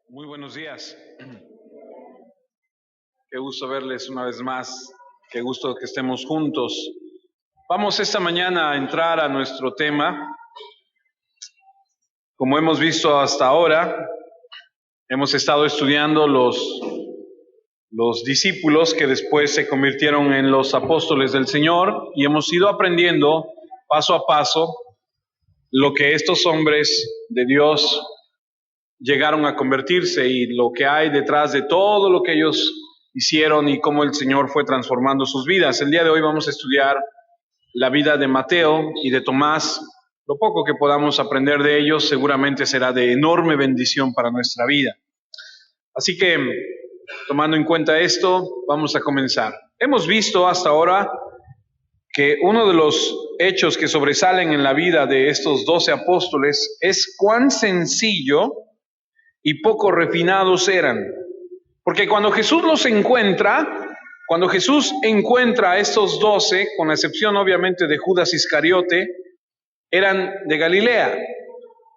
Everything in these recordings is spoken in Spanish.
Muy buenos días. Qué gusto verles una vez más. Qué gusto que estemos juntos. Vamos esta mañana a entrar a nuestro tema. Como hemos visto hasta ahora, hemos estado estudiando los discípulos que después se convirtieron en los apóstoles del Señor y hemos ido aprendiendo paso a paso lo que estos hombres de Dios llegaron a convertirse y lo que hay detrás de todo lo que ellos hicieron y cómo el Señor fue transformando sus vidas. El día de hoy vamos a estudiar la vida de Mateo y de Tomás. Lo poco que podamos aprender de ellos seguramente será de enorme bendición para nuestra vida. Así que, tomando en cuenta esto, vamos a comenzar. Hemos visto hasta ahora que uno de los hechos que sobresalen en la vida de estos 12 apóstoles es cuán sencillo y poco refinados eran. Porque cuando Jesús encuentra a estos 12, con la excepción obviamente de Judas Iscariote, eran de Galilea.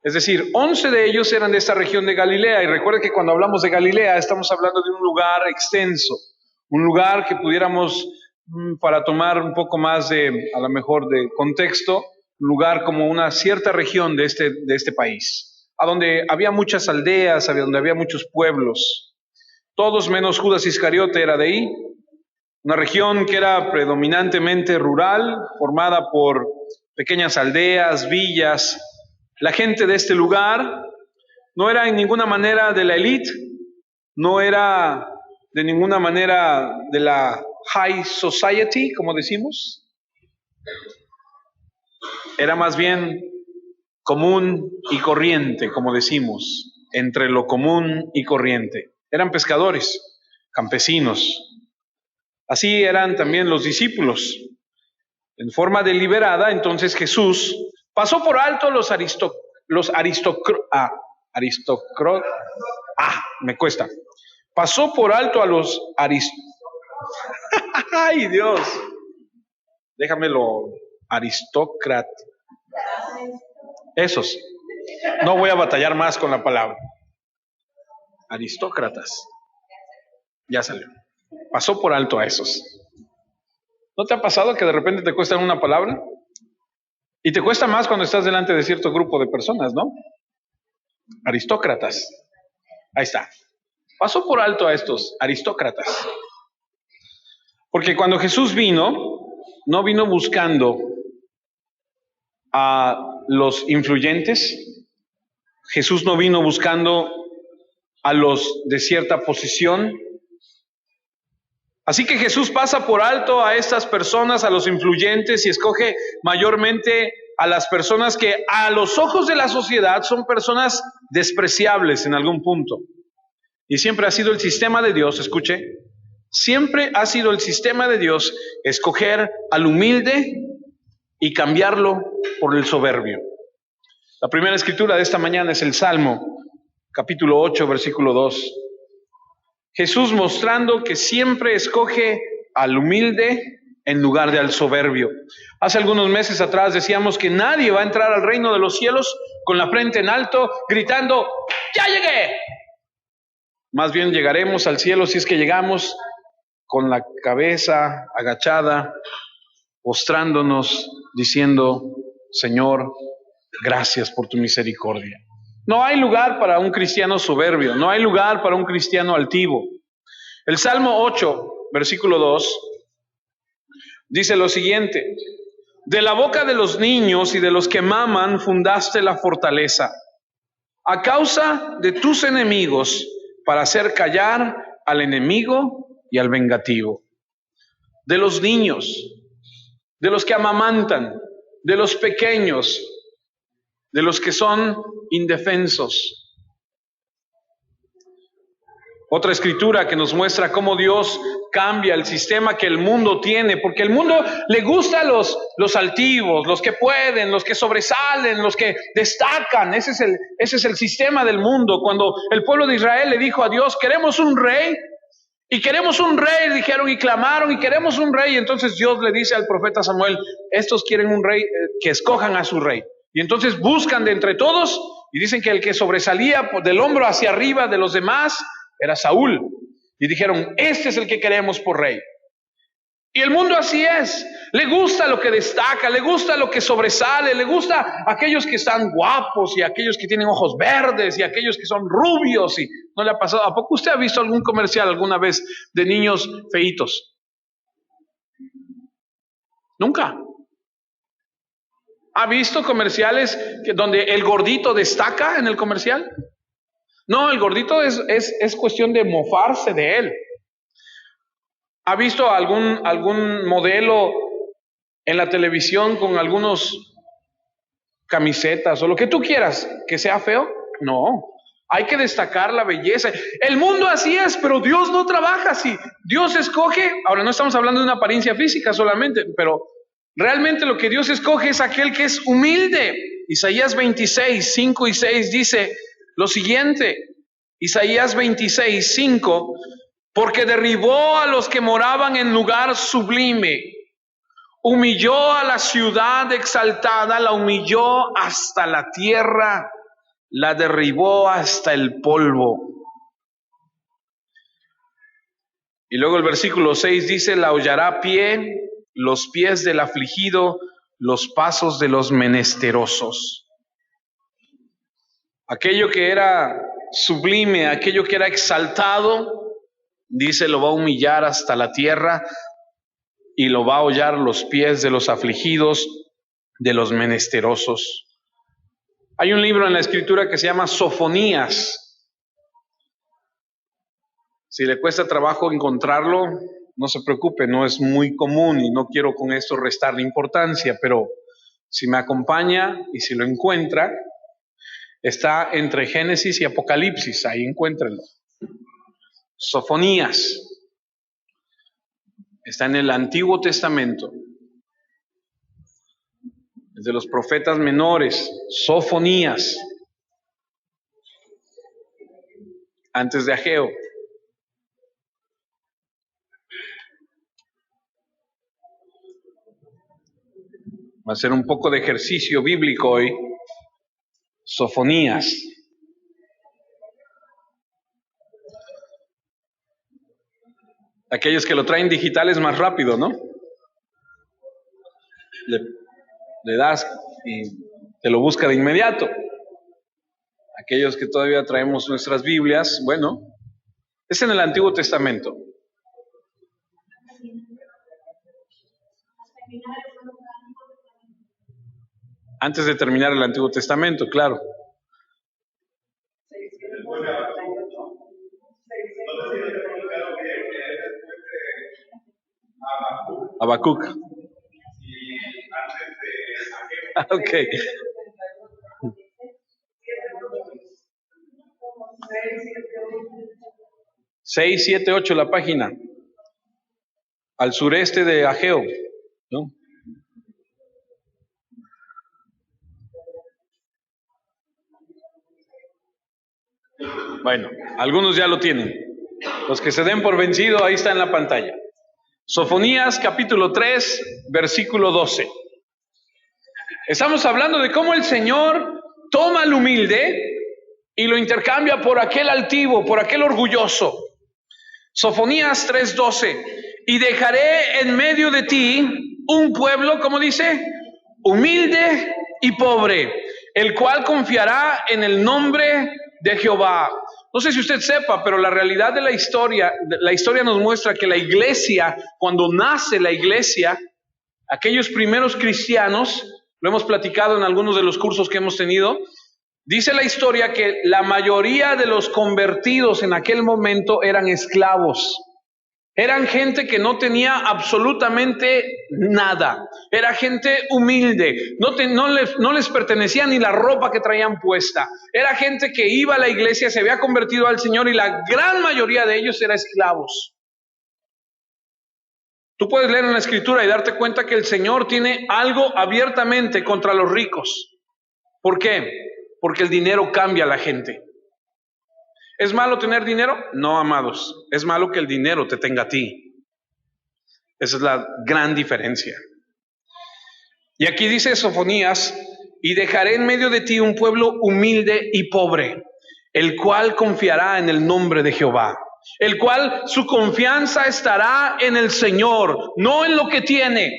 Es decir, 11 de ellos eran de esta región de Galilea. Y recuerde que cuando hablamos de Galilea estamos hablando de un lugar extenso, un lugar que pudiéramos, para tomar un poco más de, a lo mejor, de contexto, un lugar como una cierta región de este país, a donde había muchas aldeas, donde había muchos pueblos. Todos menos Judas Iscariote era de ahí, una región que era predominantemente rural, formada por pequeñas aldeas, villas. La gente de este lugar no era en ninguna manera de la élite, no era de ninguna manera de la high society, como decimos. Era más bien común y corriente, como decimos, entre lo común y corriente. Eran pescadores, campesinos. Así eran también los discípulos. En forma deliberada, entonces Jesús pasó por alto Pasó por alto a los ¡ay, Dios! Déjamelo, aristócratas. Esos. No voy a batallar más con la palabra. Aristócratas. Ya salió. Pasó por alto a esos. ¿No te ha pasado que de repente te cuesta una palabra? Y te cuesta más cuando estás delante de cierto grupo de personas, ¿no? Aristócratas. Ahí está. Pasó por alto a estos aristócratas. Porque cuando Jesús vino, no vino buscando a los influyentes. Jesús no vino buscando a los de cierta posición. Así que Jesús pasa por alto a estas personas, a los influyentes, y escoge mayormente a las personas que a los ojos de la sociedad son personas despreciables en algún punto. Y siempre ha sido el sistema de Dios, escuche, siempre ha sido el sistema de Dios escoger al humilde y cambiarlo por el soberbio. La primera escritura de esta mañana es el Salmo, capítulo 8, versículo 2. Jesús mostrando que siempre escoge al humilde en lugar de al soberbio. Hace algunos meses atrás decíamos que nadie va a entrar al reino de los cielos con la frente en alto, gritando, ¡ya llegué! Más bien llegaremos al cielo, si es que llegamos, con la cabeza agachada, postrándonos, diciendo, Señor, gracias por tu misericordia. No hay lugar para un cristiano soberbio, no hay lugar para un cristiano altivo. El Salmo 8, versículo 2, dice lo siguiente: de la boca de los niños y de los que maman fundaste la fortaleza, a causa de tus enemigos, para hacer callar al enemigo y al vengativo. De los niños, de los que amamantan, de los pequeños, de los que son indefensos. Otra escritura que nos muestra cómo Dios cambia el sistema que el mundo tiene, porque el mundo le gusta los altivos, los que pueden, los que sobresalen, los que destacan. Ese es el sistema del mundo. Cuando el pueblo de Israel le dijo a Dios, queremos un rey, dijeron y clamaron, y queremos un rey. Entonces Dios le dice al profeta Samuel, estos quieren un rey, que escojan a su rey. Y entonces buscan de entre todos y dicen que el que sobresalía del hombro hacia arriba de los demás era Saúl. Y dijeron, este es el que queremos por rey. Y el mundo así es. Le gusta lo que destaca, le gusta lo que sobresale, le gusta aquellos que están guapos y aquellos que tienen ojos verdes y aquellos que son rubios. Y no le ha pasado. ¿A poco usted ha visto algún comercial alguna vez de niños feitos? Nunca. ¿Ha visto comerciales donde el gordito destaca en el comercial? No, el gordito es cuestión de mofarse de él. ¿Ha visto algún modelo en la televisión con algunos camisetas o lo que tú quieras que sea feo? No, hay que destacar la belleza. El mundo así es, pero Dios no trabaja así. Dios escoge, ahora no estamos hablando de una apariencia física solamente, pero realmente lo que Dios escoge es aquel que es humilde. Isaías 26, 5 y 6 dice lo siguiente. Isaías 26, 5, porque derribó a los que moraban en lugar sublime, humilló a la ciudad exaltada, la humilló hasta la tierra, la derribó hasta el polvo. Y luego el versículo 6 dice, la hollará pie, los pies del afligido, los pasos de los menesterosos. Aquello que era sublime, aquello que era exaltado, dice, lo va a humillar hasta la tierra y lo va a hollar los pies de los afligidos, de los menesterosos. Hay un libro en la Escritura que se llama Sofonías. Si le cuesta trabajo encontrarlo, no se preocupe, no es muy común y no quiero con esto restarle importancia, pero si me acompaña y si lo encuentra, está entre Génesis y Apocalipsis, ahí encuéntrenlo. Sofonías. Está en el Antiguo Testamento. Es de los profetas menores, Sofonías. Antes de Ageo. Va a ser un poco de ejercicio bíblico hoy. Sofonías. Aquellos que lo traen digital es más rápido, ¿no? Le das y te lo busca de inmediato. Aquellos que todavía traemos nuestras Biblias, bueno, es en el Antiguo Testamento. Antes de terminar el Antiguo Testamento, claro. Habacuc. Ok. 6, 7, 8 la página. Al sureste de Ageo, ¿no? Bueno, algunos ya lo tienen. Los que se den por vencido, ahí está en la pantalla. Sofonías capítulo 3, versículo 12. Estamos hablando de cómo el Señor toma al humilde y lo intercambia por aquel altivo, por aquel orgulloso. Sofonías 3:12. Y dejaré en medio de ti un pueblo, ¿cómo dice? Humilde y pobre, el cual confiará en el nombre de Jehová. No sé si usted sepa, pero la realidad de la historia nos muestra que la iglesia, cuando nace la iglesia, aquellos primeros cristianos, lo hemos platicado en algunos de los cursos que hemos tenido, dice la historia que la mayoría de los convertidos en aquel momento eran esclavos. Eran gente que no tenía absolutamente nada. Era gente humilde. No les pertenecía ni la ropa que traían puesta. Era gente que iba a la iglesia, se había convertido al Señor y la gran mayoría de ellos eran esclavos. Tú puedes leer en la Escritura y darte cuenta que el Señor tiene algo abiertamente contra los ricos. ¿Por qué? Porque el dinero cambia a la gente. ¿Es malo tener dinero? No, amados. Es malo que el dinero te tenga a ti. Esa es la gran diferencia. Y aquí dice Sofonías y dejaré en medio de ti un pueblo humilde y pobre, el cual confiará en el nombre de Jehová, el cual su confianza estará en el Señor, no en lo que tiene.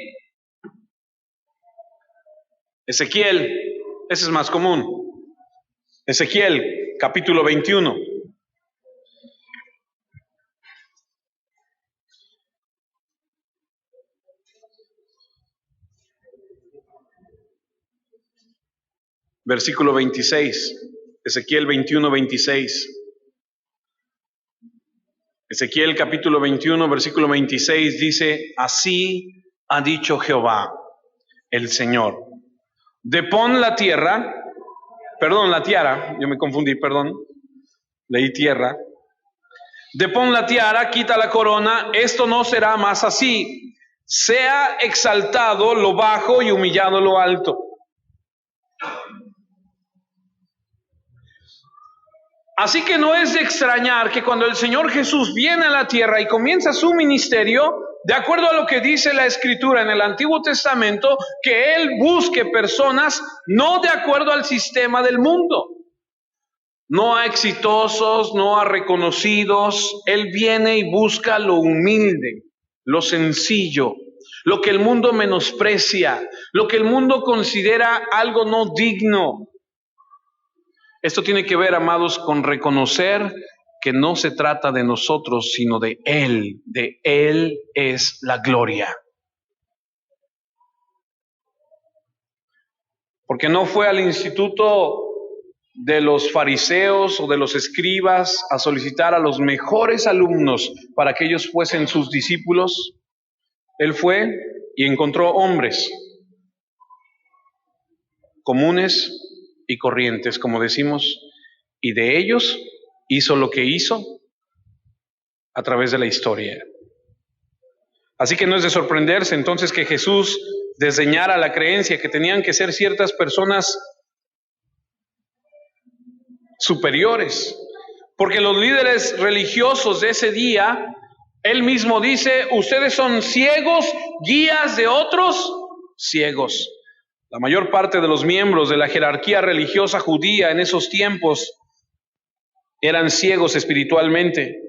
Ezequiel, ese es más común. Ezequiel, capítulo 21. Versículo 26. Ezequiel 21, 26. Ezequiel capítulo 21, versículo 26 dice: así ha dicho Jehová, el Señor. Depón la tiara, yo me confundí, leí tierra. Depón la tiara, quita la corona, esto no será más así. Sea exaltado lo bajo y humillado lo alto. Así que no es de extrañar que cuando el Señor Jesús viene a la tierra y comienza su ministerio, de acuerdo a lo que dice la Escritura en el Antiguo Testamento, que Él busque personas no de acuerdo al sistema del mundo, no a exitosos, no a reconocidos. Él viene y busca lo humilde, lo sencillo, lo que el mundo menosprecia, lo que el mundo considera algo no digno. Esto tiene que ver, amados, con reconocer que no se trata de nosotros, sino de Él. De Él es la gloria. Porque no fue al instituto de los fariseos o de los escribas a solicitar a los mejores alumnos para que ellos fuesen sus discípulos. Él fue y encontró hombres comunes y corrientes, como decimos, y de ellos hizo lo que hizo a través de la historia. Así que no es de sorprenderse entonces que Jesús desdeñara la creencia que tenían que ser ciertas personas superiores, porque los líderes religiosos de ese día, él mismo dice: ustedes son ciegos, guías de otros ciegos. La mayor parte de los miembros de la jerarquía religiosa judía en esos tiempos eran ciegos espiritualmente,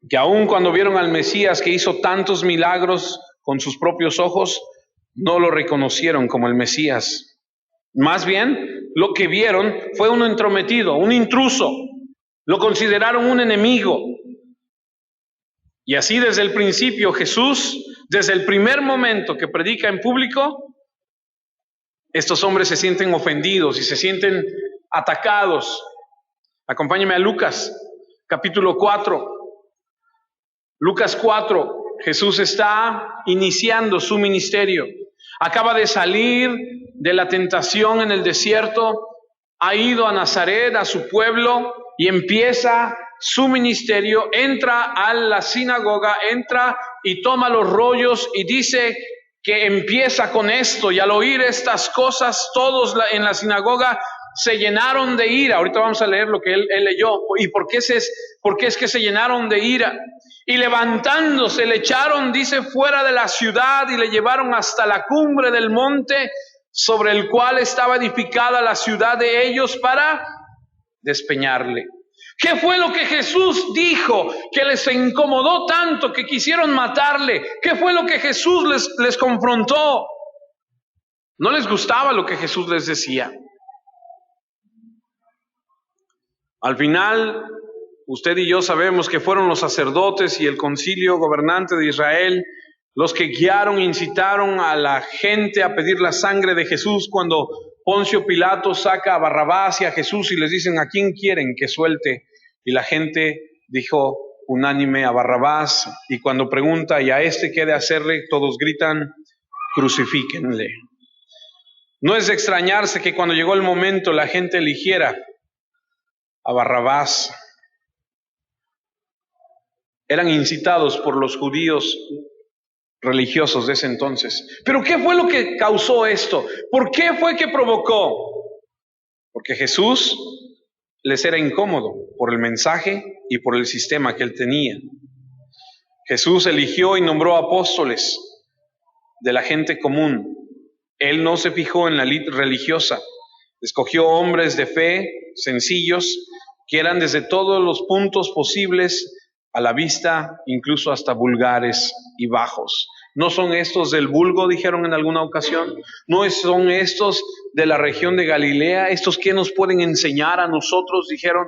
que aun cuando vieron al Mesías que hizo tantos milagros con sus propios ojos, no lo reconocieron como el Mesías. Más bien, lo que vieron fue un entrometido, un intruso. Lo consideraron un enemigo. Y así desde el principio Jesús, desde el primer momento que predica en público, estos hombres se sienten ofendidos y se sienten atacados. Acompáñenme a Lucas, capítulo 4. Lucas 4, Jesús está iniciando su ministerio. Acaba de salir de la tentación en el desierto, ha ido a Nazaret, a su pueblo, y empieza su ministerio. Entra a la sinagoga, entra y toma los rollos y dice que empieza con esto, y al oír estas cosas todos en la sinagoga se llenaron de ira. Ahorita vamos a leer lo que él leyó. ¿Y por qué es que se llenaron de ira? Y levantándose le echaron, dice, fuera de la ciudad y le llevaron hasta la cumbre del monte sobre el cual estaba edificada la ciudad de ellos para despeñarle. ¿Qué fue lo que Jesús dijo que les incomodó tanto que quisieron matarle? ¿Qué fue lo que Jesús les confrontó? No les gustaba lo que Jesús les decía. Al final, usted y yo sabemos que fueron los sacerdotes y el concilio gobernante de Israel los que guiaron, incitaron a la gente a pedir la sangre de Jesús cuando Poncio Pilato saca a Barrabás y a Jesús y les dicen: ¿a quién quieren que suelte? Y la gente dijo unánime a Barrabás, y cuando pregunta: ¿y a este qué he de hacerle?, todos gritan: crucifíquenle. No es de extrañarse que cuando llegó el momento la gente eligiera a Barrabás. Eran incitados por los judíos religiosos de ese entonces. Pero ¿qué fue lo que causó esto? ¿Por qué fue que provocó? Porque Jesús les era incómodo por el mensaje y por el sistema que él tenía. Jesús eligió y nombró apóstoles de la gente común, Él no se fijó en la élite religiosa. Escogió hombres de fe, sencillos, que eran desde todos los puntos posibles a la vista, incluso hasta vulgares y bajos. ¿No son estos del vulgo?, dijeron en alguna ocasión. ¿No son estos de la región de Galilea? ¿Estos qué nos pueden enseñar a nosotros?, dijeron.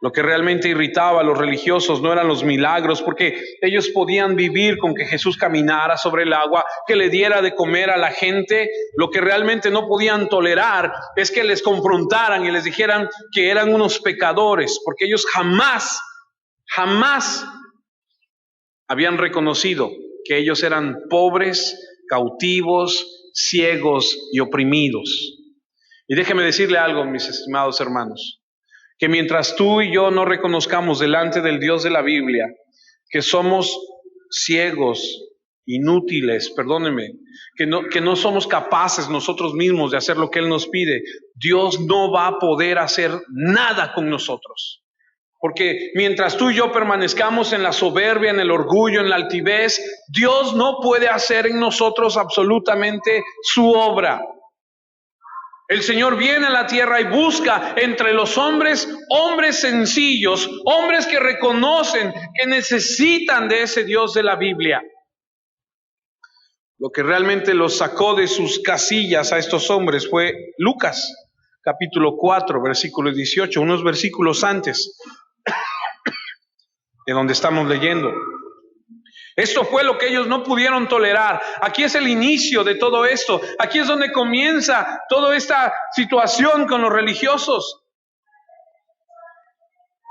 Lo que realmente irritaba a los religiosos no eran los milagros, porque ellos podían vivir con que Jesús caminara sobre el agua, que le diera de comer a la gente. Lo que realmente no podían tolerar es que les confrontaran y les dijeran que eran unos pecadores, porque ellos jamás habían reconocido que ellos eran pobres, cautivos, ciegos y oprimidos. Y déjeme decirle algo, mis estimados hermanos, que mientras tú y yo no reconozcamos delante del Dios de la Biblia que somos ciegos, inútiles, perdónenme, que no somos capaces nosotros mismos de hacer lo que Él nos pide, Dios no va a poder hacer nada con nosotros. Porque mientras tú y yo permanezcamos en la soberbia, en el orgullo, en la altivez, Dios no puede hacer en nosotros absolutamente su obra. El Señor viene a la tierra y busca entre los hombres sencillos, hombres que reconocen que necesitan de ese Dios de la Biblia. Lo que realmente los sacó de sus casillas a estos hombres fue Lucas, capítulo 4, versículo 18, unos versículos antes de donde estamos leyendo. Esto fue lo que ellos no pudieron tolerar. Aquí es el inicio de todo esto. Aquí es donde comienza toda esta situación con los religiosos.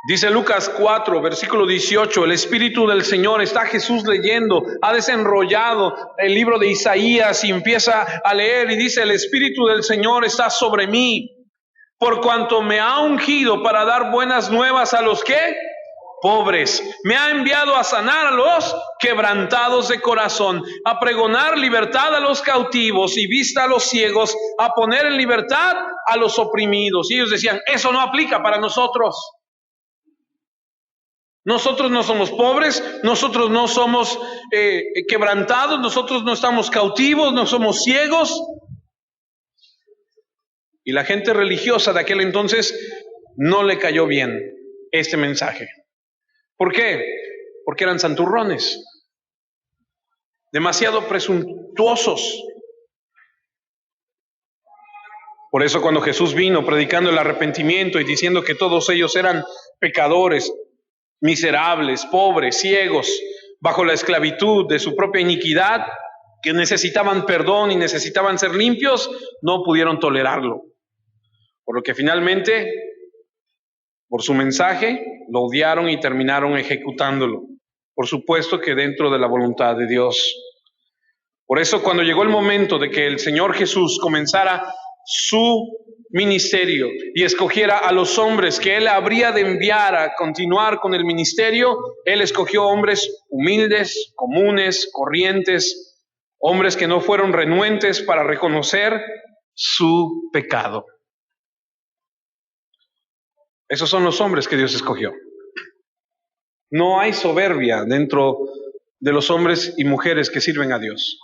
Dice Lucas 4, versículo 18, el Espíritu del Señor, está Jesús leyendo, ha desenrollado el libro de Isaías y empieza a leer y dice, el Espíritu del Señor está sobre mí, por cuanto me ha ungido para dar buenas nuevas a los que pobres, me ha enviado a sanar a los quebrantados de corazón, a pregonar libertad a los cautivos y vista a los ciegos, a poner en libertad a los oprimidos. Y ellos decían, eso no aplica para nosotros. Nosotros no somos pobres, nosotros no somos quebrantados, nosotros no estamos cautivos, no somos ciegos. Y la gente religiosa de aquel entonces no le cayó bien este mensaje. ¿Por qué? Porque eran santurrones, demasiado presuntuosos. Por eso cuando Jesús vino predicando el arrepentimiento y diciendo que todos ellos eran pecadores, miserables, pobres, ciegos, bajo la esclavitud de su propia iniquidad, que necesitaban perdón y necesitaban ser limpios, no pudieron tolerarlo. Por lo que finalmente, por su mensaje, lo odiaron y terminaron ejecutándolo. Por supuesto que dentro de la voluntad de Dios. Por eso cuando llegó el momento de que el Señor Jesús comenzara su ministerio y escogiera a los hombres que Él habría de enviar a continuar con el ministerio, Él escogió hombres humildes, comunes, corrientes, hombres que no fueron renuentes para reconocer su pecado. Esos son los hombres que Dios escogió. No hay soberbia dentro de los hombres y mujeres que sirven a Dios.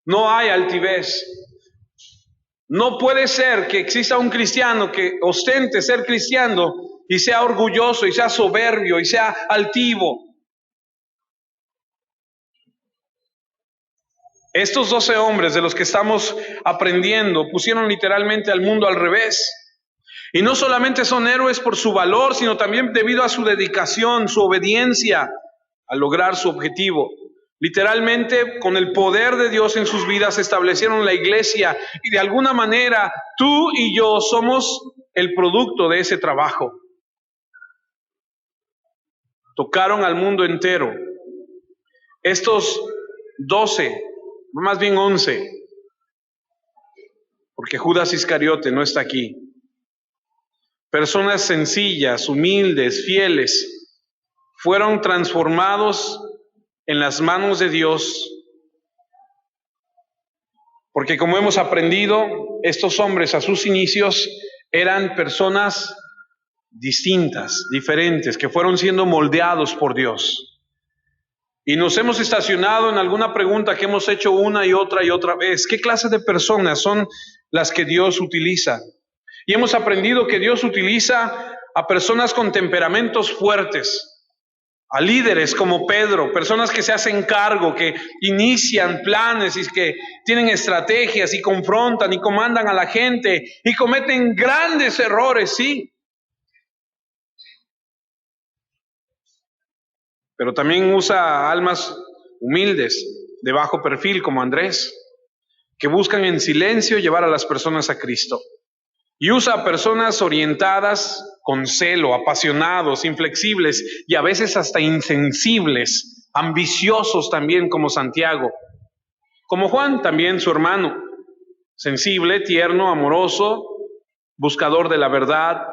No hay altivez. No puede ser que exista un cristiano que ostente ser cristiano y sea orgulloso y sea soberbio y sea altivo. Estos 12 hombres de los que estamos aprendiendo pusieron literalmente al mundo al revés. Y no solamente son héroes por su valor, sino también debido a su dedicación, su obediencia a lograr su objetivo. Literalmente, con el poder de Dios en sus vidas, establecieron la iglesia y de alguna manera tú y yo somos el producto de ese trabajo. Tocaron al mundo entero. Estos 12, más bien 11, porque Judas Iscariote no está aquí. Personas sencillas, humildes, fieles, fueron transformados en las manos de Dios, porque como hemos aprendido, estos hombres a sus inicios eran personas distintas, diferentes, que fueron siendo moldeados por Dios. Y nos hemos estacionado en alguna pregunta que hemos hecho una y otra vez. ¿Qué clase de personas son las que Dios utiliza? Y hemos aprendido que Dios utiliza a personas con temperamentos fuertes, a líderes como Pedro, personas que se hacen cargo, que inician planes y que tienen estrategias y confrontan y comandan a la gente y cometen grandes errores, sí. Pero también usa almas humildes, de bajo perfil, como Andrés, que buscan en silencio llevar a las personas a Cristo. Y usa a personas orientadas con celo, apasionados, inflexibles y a veces hasta insensibles, ambiciosos también como Santiago. Como Juan, también su hermano, sensible, tierno, amoroso, buscador de la verdad.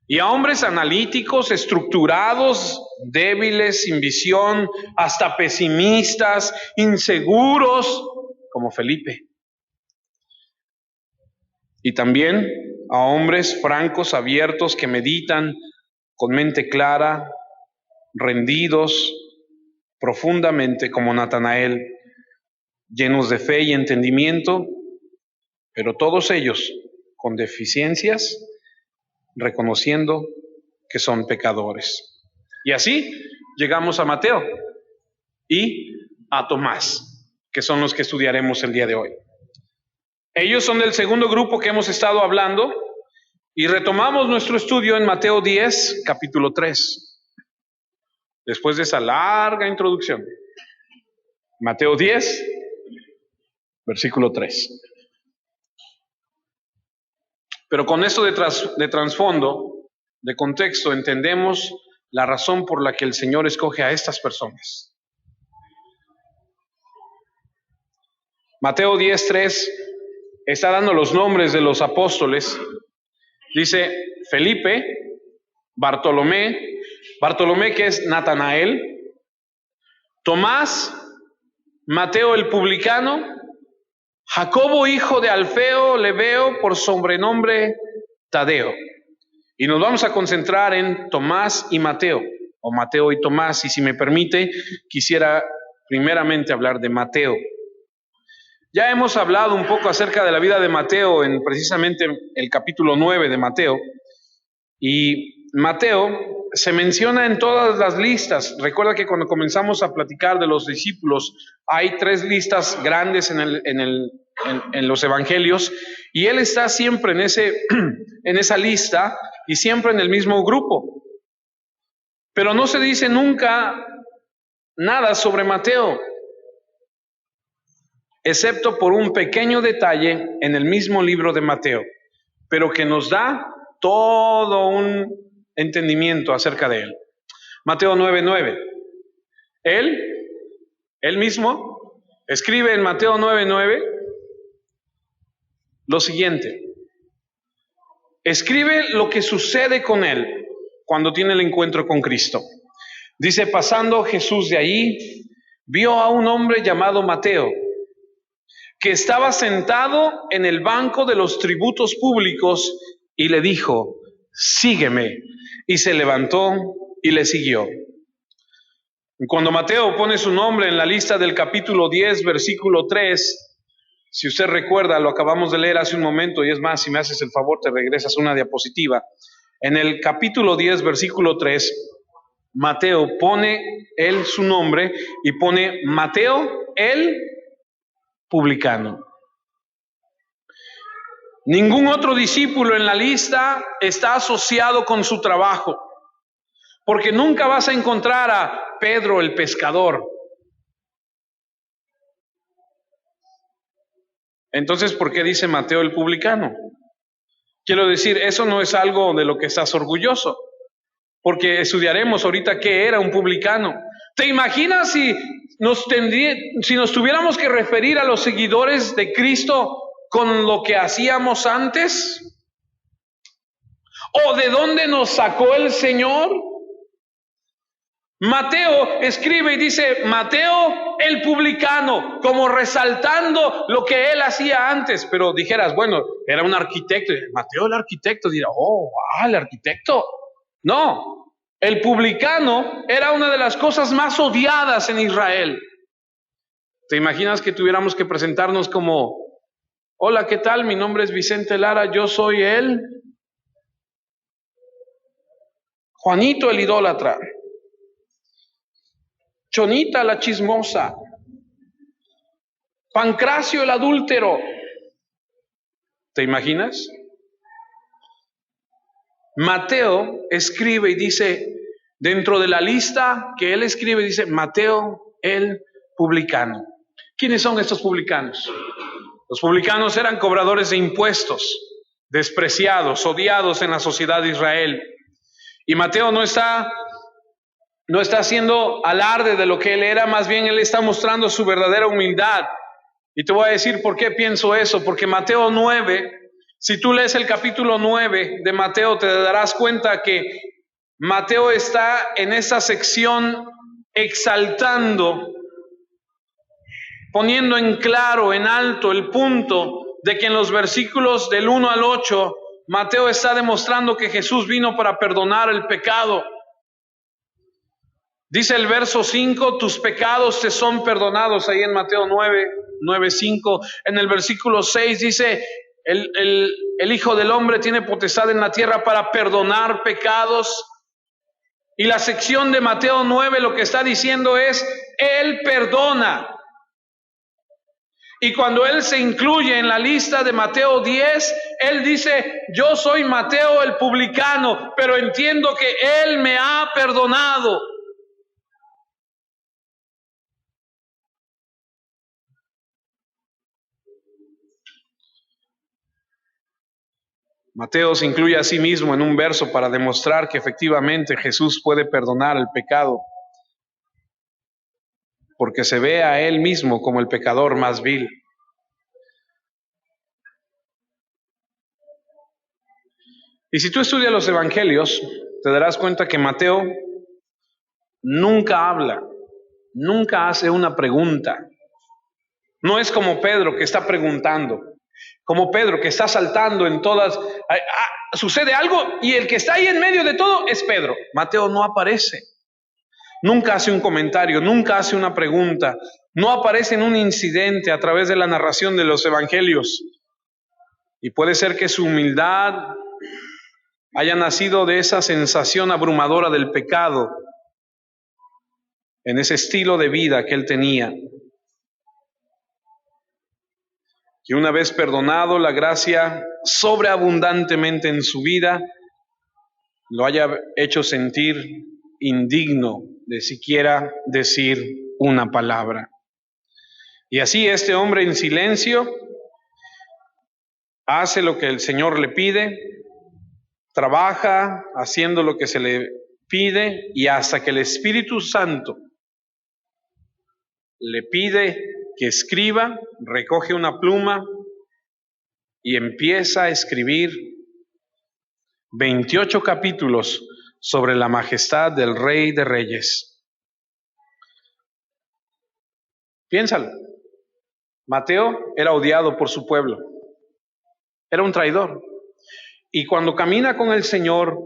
Y a hombres analíticos, estructurados, débiles, sin visión, hasta pesimistas, inseguros, como Felipe. Y también a hombres francos, abiertos, que meditan con mente clara, rendidos profundamente, como Natanael, llenos de fe y entendimiento, pero todos ellos con deficiencias, reconociendo que son pecadores. Y así llegamos a Mateo y a Tomás, que son los que estudiaremos el día de hoy. Ellos son del segundo grupo que hemos estado hablando y retomamos nuestro estudio en Mateo 10, capítulo 3. Después de esa larga introducción, Mateo 10, versículo 3. Pero con esto de trasfondo, de contexto, entendemos la razón por la que el Señor escoge a estas personas. Mateo 10, 3 está dando los nombres de los apóstoles. Dice Felipe, Bartolomé que es Natanael, Tomás, Mateo el publicano, Jacobo hijo de Alfeo, Lebeo por sobrenombre Tadeo. Y nos vamos a concentrar en Tomás y Mateo, o Mateo y Tomás, y si me permite, quisiera primeramente hablar de Mateo. Ya hemos hablado un poco acerca de la vida de Mateo en precisamente el capítulo 9 de Mateo, y Mateo se menciona en todas las listas. Recuerda que cuando comenzamos a platicar de los discípulos, hay 3 listas grandes en los evangelios, y él está siempre en esa lista y siempre en el mismo grupo. Pero no se dice nunca nada sobre Mateo, excepto por un pequeño detalle en el mismo libro de Mateo, pero que nos da todo un entendimiento acerca de él. Mateo 9:9. Él mismo escribe en Mateo 9:9 lo siguiente. Escribe lo que sucede con él cuando tiene el encuentro con Cristo. Dice: pasando Jesús de allí, vio a un hombre llamado Mateo, que estaba sentado en el banco de los tributos públicos, y le dijo: sígueme. Y se levantó y le siguió. Cuando Mateo pone su nombre en la lista del capítulo 10, versículo 3, si usted recuerda, lo acabamos de leer hace un momento, y es más, si me haces el favor, te regresas una diapositiva. En el capítulo 10, versículo 3, Mateo pone él su nombre y pone Mateo el publicano. Ningún otro discípulo en la lista está asociado con su trabajo, porque nunca vas a encontrar a Pedro el pescador. Entonces, ¿por qué dice Mateo el publicano? Quiero decir, eso no es algo de lo que estás orgulloso, porque estudiaremos ahorita qué era un publicano. ¿Te imaginas si nos tuviéramos que referir a los seguidores de Cristo con lo que hacíamos antes? ¿O de dónde nos sacó el Señor? Mateo escribe y dice: Mateo el publicano, como resaltando lo que él hacía antes. Pero dijeras, bueno, era un arquitecto. Mateo el arquitecto, dirá: oh, el arquitecto. No, El publicano era una de las cosas más odiadas en Israel. ¿Te imaginas que tuviéramos que presentarnos como: hola, ¿qué tal? Mi nombre es Vicente Lara, yo soy el Juanito el idólatra, Chonita la chismosa, Pancracio el adúltero? ¿Te imaginas? Mateo escribe y dice, dentro de la lista que él escribe, dice Mateo el publicano. ¿Quiénes son estos publicanos? Los publicanos eran cobradores de impuestos, despreciados, odiados en la sociedad de Israel. Y Mateo no está haciendo alarde de lo que él era, más bien él está mostrando su verdadera humildad. Y te voy a decir por qué pienso eso, porque Mateo 9, si tú lees el capítulo 9 de Mateo, te darás cuenta que Mateo está en esa sección exaltando, poniendo en claro, en alto el punto de que en los versículos del 1 al 8, Mateo está demostrando que Jesús vino para perdonar el pecado. Dice el verso 5, tus pecados te son perdonados, ahí en Mateo 9:5. En el versículo 6 dice, el Hijo del Hombre tiene potestad en la tierra para perdonar pecados. Y la sección de Mateo 9 lo que está diciendo es, Él perdona. Y cuando Él se incluye en la lista de Mateo 10, Él dice, yo soy Mateo el publicano, pero entiendo que Él me ha perdonado. Mateo se incluye a sí mismo en un verso para demostrar que efectivamente Jesús puede perdonar el pecado, porque se ve a Él mismo como el pecador más vil. Y si tú estudias los evangelios, te darás cuenta que Mateo nunca habla, nunca hace una pregunta. No es como Pedro que está preguntando, como Pedro que está saltando en todas, sucede algo y el que está ahí en medio de todo es Pedro. Mateo no aparece, nunca hace un comentario, nunca hace una pregunta, no aparece en un incidente a través de la narración de los evangelios. Y puede ser que su humildad haya nacido de esa sensación abrumadora del pecado, en ese estilo de vida que él tenía. Y una vez perdonado, la gracia sobreabundantemente en su vida lo haya hecho sentir indigno de siquiera decir una palabra. Y así este hombre en silencio hace lo que el Señor le pide, trabaja haciendo lo que se le pide, y hasta que el Espíritu Santo le pide que escriba, recoge una pluma y empieza a escribir 28 capítulos sobre la majestad del Rey de Reyes. Piénsalo, Mateo era odiado por su pueblo, era un traidor. Y cuando camina con el Señor,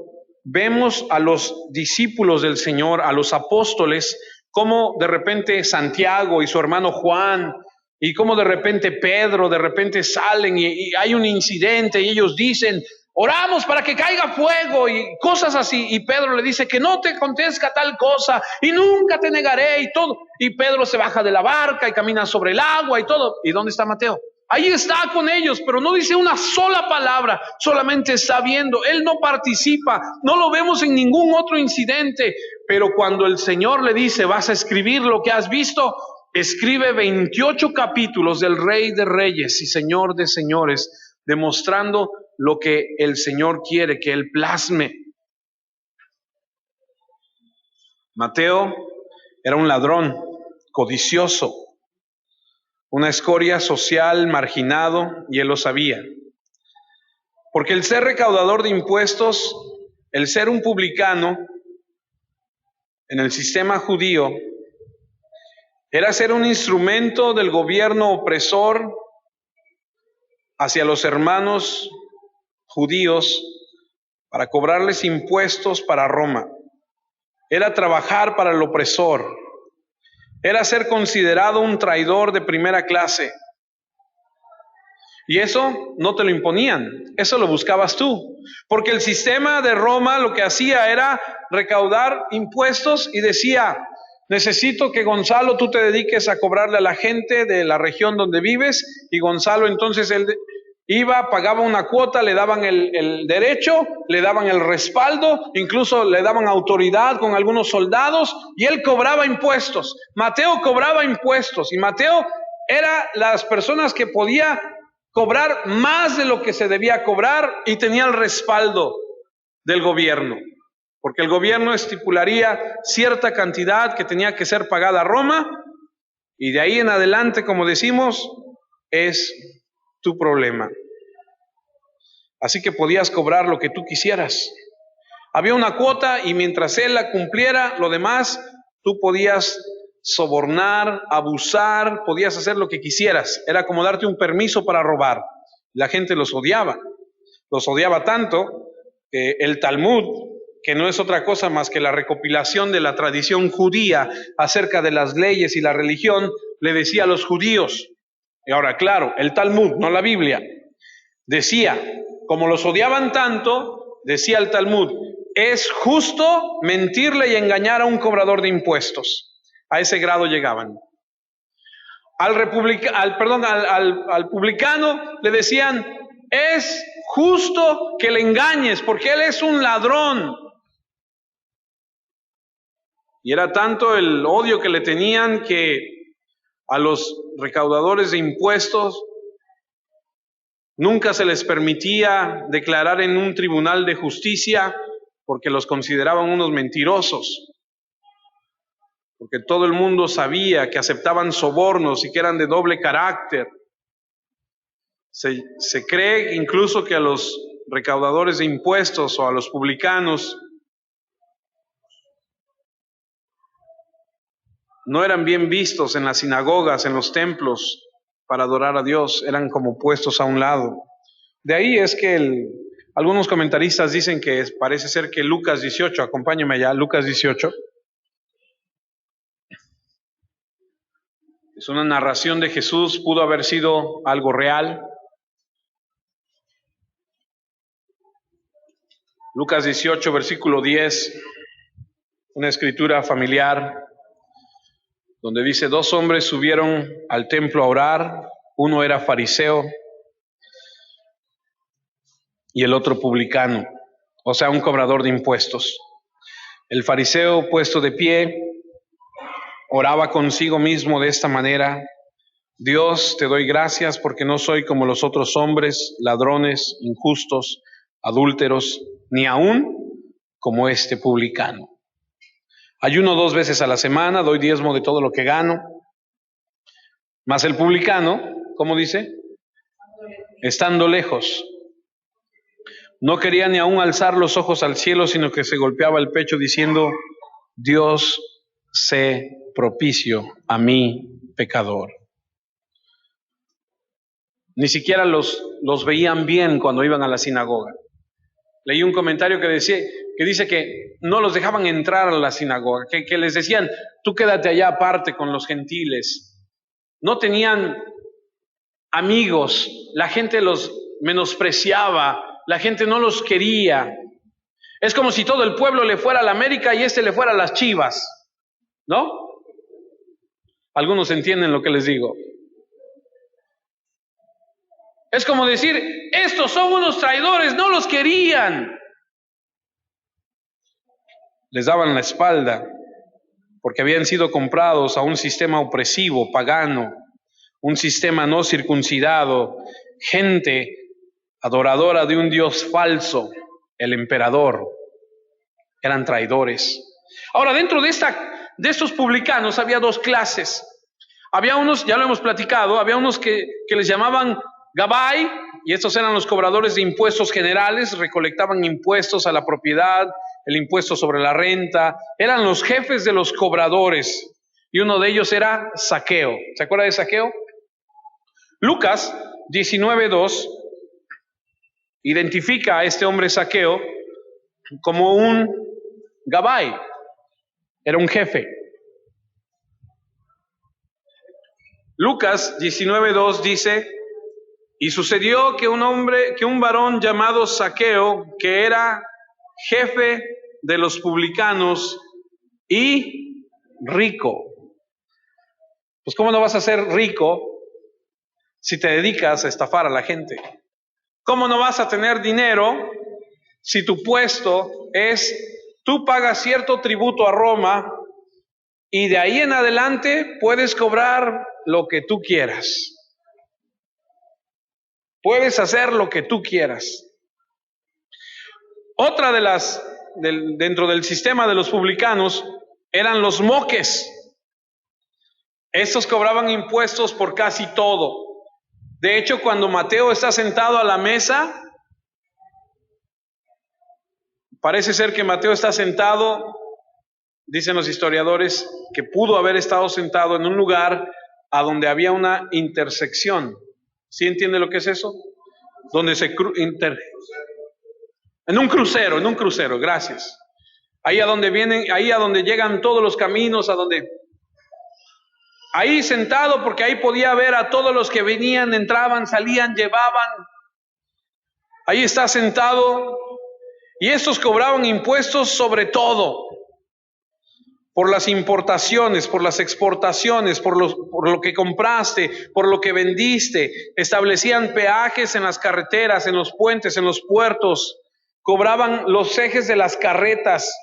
vemos a los discípulos del Señor, a los apóstoles, como de repente Santiago y su hermano Juan, y como de repente Pedro, de repente salen y hay un incidente y ellos dicen, oramos para que caiga fuego y cosas así. Y Pedro le dice que no te acontezca tal cosa y nunca te negaré y todo. Y Pedro se baja de la barca y camina sobre el agua y todo. ¿Y dónde está Mateo? Ahí está con ellos, pero no dice una sola palabra, solamente está viendo. Él no participa, no lo vemos en ningún otro incidente. Pero cuando el Señor le dice, vas a escribir lo que has visto, escribe 28 capítulos del Rey de Reyes y Señor de Señores, demostrando lo que el Señor quiere que Él plasme. Mateo era un ladrón, codicioso, una escoria social, marginado, y él lo sabía. Porque el ser recaudador de impuestos, el ser un publicano en el sistema judío, era ser un instrumento del gobierno opresor hacia los hermanos judíos para cobrarles impuestos para Roma. era trabajar para el opresor, era ser considerado un traidor de primera clase. Y eso no te lo imponían, eso lo buscabas tú. Porque el sistema de Roma lo que hacía era recaudar impuestos y decía: necesito que Gonzalo tú te dediques a cobrarle a la gente de la región donde vives. Y Gonzalo entonces él iba, pagaba una cuota, le daban el derecho, le daban el respaldo, incluso le daban autoridad con algunos soldados, y él cobraba impuestos. Mateo cobraba impuestos, y Mateo era las personas que podía cobrar más de lo que se debía cobrar, y tenía el respaldo del gobierno, porque el gobierno estipularía cierta cantidad que tenía que ser pagada a Roma, y de ahí en adelante, como decimos, es tu problema. Así que podías cobrar lo que tú quisieras. Había una cuota y mientras él la cumpliera, lo demás tú podías sobornar, abusar, podías hacer lo que quisieras. Era como darte un permiso para robar. La gente los odiaba tanto que el Talmud, que no es otra cosa más que la recopilación de la tradición judía acerca de las leyes y la religión, le decía a los judíos, y ahora claro, el Talmud, no la Biblia, decía, como los odiaban tanto, decía el Talmud, es justo mentirle y engañar a un cobrador de impuestos. A ese grado llegaban. Al publicano le decían, es justo que le engañes porque él es un ladrón. Y era tanto el odio que le tenían que a los recaudadores de impuestos nunca se les permitía declarar en un tribunal de justicia porque los consideraban unos mentirosos. Porque todo el mundo sabía que aceptaban sobornos y que eran de doble carácter. Se cree incluso que a los recaudadores de impuestos o a los publicanos no eran bien vistos en las sinagogas, en los templos, para adorar a Dios, eran como puestos a un lado. De ahí es que algunos comentaristas dicen que parece ser que Lucas 18, acompáñame allá, Lucas 18, es una narración de Jesús, pudo haber sido algo real. Lucas 18, versículo 10, una escritura familiar, donde dice, 2 hombres subieron al templo a orar, uno era fariseo y el otro publicano, o sea, un cobrador de impuestos. El fariseo, puesto de pie, oraba consigo mismo de esta manera, Dios, te doy gracias porque no soy como los otros hombres, ladrones, injustos, adúlteros, ni aún como este publicano. Ayuno 2 veces a la semana, doy diezmo de todo lo que gano. Mas el publicano, ¿cómo dice? Estando lejos, no quería ni aún alzar los ojos al cielo, sino que se golpeaba el pecho diciendo, Dios, sé propicio a mí, pecador. Ni siquiera los veían bien cuando iban a la sinagoga. Leí un comentario que dice que no los dejaban entrar a la sinagoga, que les decían, tú quédate allá aparte con los gentiles. No tenían amigos, la gente los menospreciaba, la gente no los quería. Es como si todo el pueblo le fuera a la América y le fuera a las Chivas, ¿no? Algunos entienden lo que les digo. Es como decir, estos son unos traidores, no los querían. Les daban la espalda porque habían sido comprados a un sistema opresivo, pagano, un sistema no circuncidado, gente adoradora de un Dios falso, el emperador. Eran traidores. Ahora, dentro de estos publicanos había 2 clases. Había unos, ya lo hemos platicado, había unos que les llamaban Gabai, y estos eran los cobradores de impuestos generales, recolectaban impuestos a la propiedad, el impuesto sobre la renta, eran los jefes de los cobradores, y uno de ellos era Zaqueo. ¿Se acuerda de Zaqueo? Lucas 19:2 identifica a este hombre Zaqueo como un Gabai. Era un jefe. Lucas 19:2 dice: y sucedió que un varón llamado Zaqueo, que era jefe de los publicanos y rico. Pues ¿cómo no vas a ser rico si te dedicas a estafar a la gente? ¿Cómo no vas a tener dinero si tu puesto es, tú pagas cierto tributo a Roma y de ahí en adelante puedes cobrar lo que tú quieras? Puedes hacer lo que tú quieras. Otra de dentro del sistema de los publicanos eran los moques. Estos cobraban impuestos por casi todo. De hecho, cuando Mateo está sentado a la mesa, parece ser que Mateo está sentado, dicen los historiadores, que pudo haber estado sentado en un lugar a donde había una intersección. ¿Sí entiende lo que es eso? Donde se en un crucero, gracias. Ahí a donde llegan todos los caminos, ahí sentado, porque ahí podía ver a todos los que venían, entraban, salían, llevaban. Ahí está sentado, y estos cobraban impuestos sobre todo, por las importaciones, por las exportaciones, por lo que compraste, por lo que vendiste. Establecían peajes en las carreteras, en los puentes, en los puertos. Cobraban los ejes de las carretas,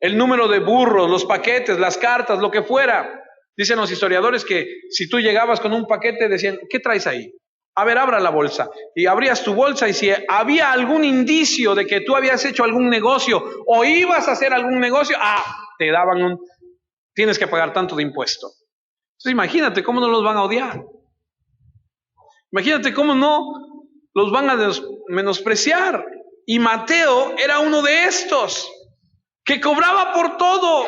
el número de burros, los paquetes, las cartas, lo que fuera. Dicen los historiadores que si tú llegabas con un paquete, decían, ¿qué traes ahí? A ver, abra la bolsa. Y abrías tu bolsa, y si había algún indicio de que tú habías hecho algún negocio o ibas a hacer algún negocio, te daban tienes que pagar tanto de impuesto. Entonces imagínate cómo no los van a odiar. Imagínate cómo no los van a menospreciar. Y Mateo era uno de estos, que cobraba por todo.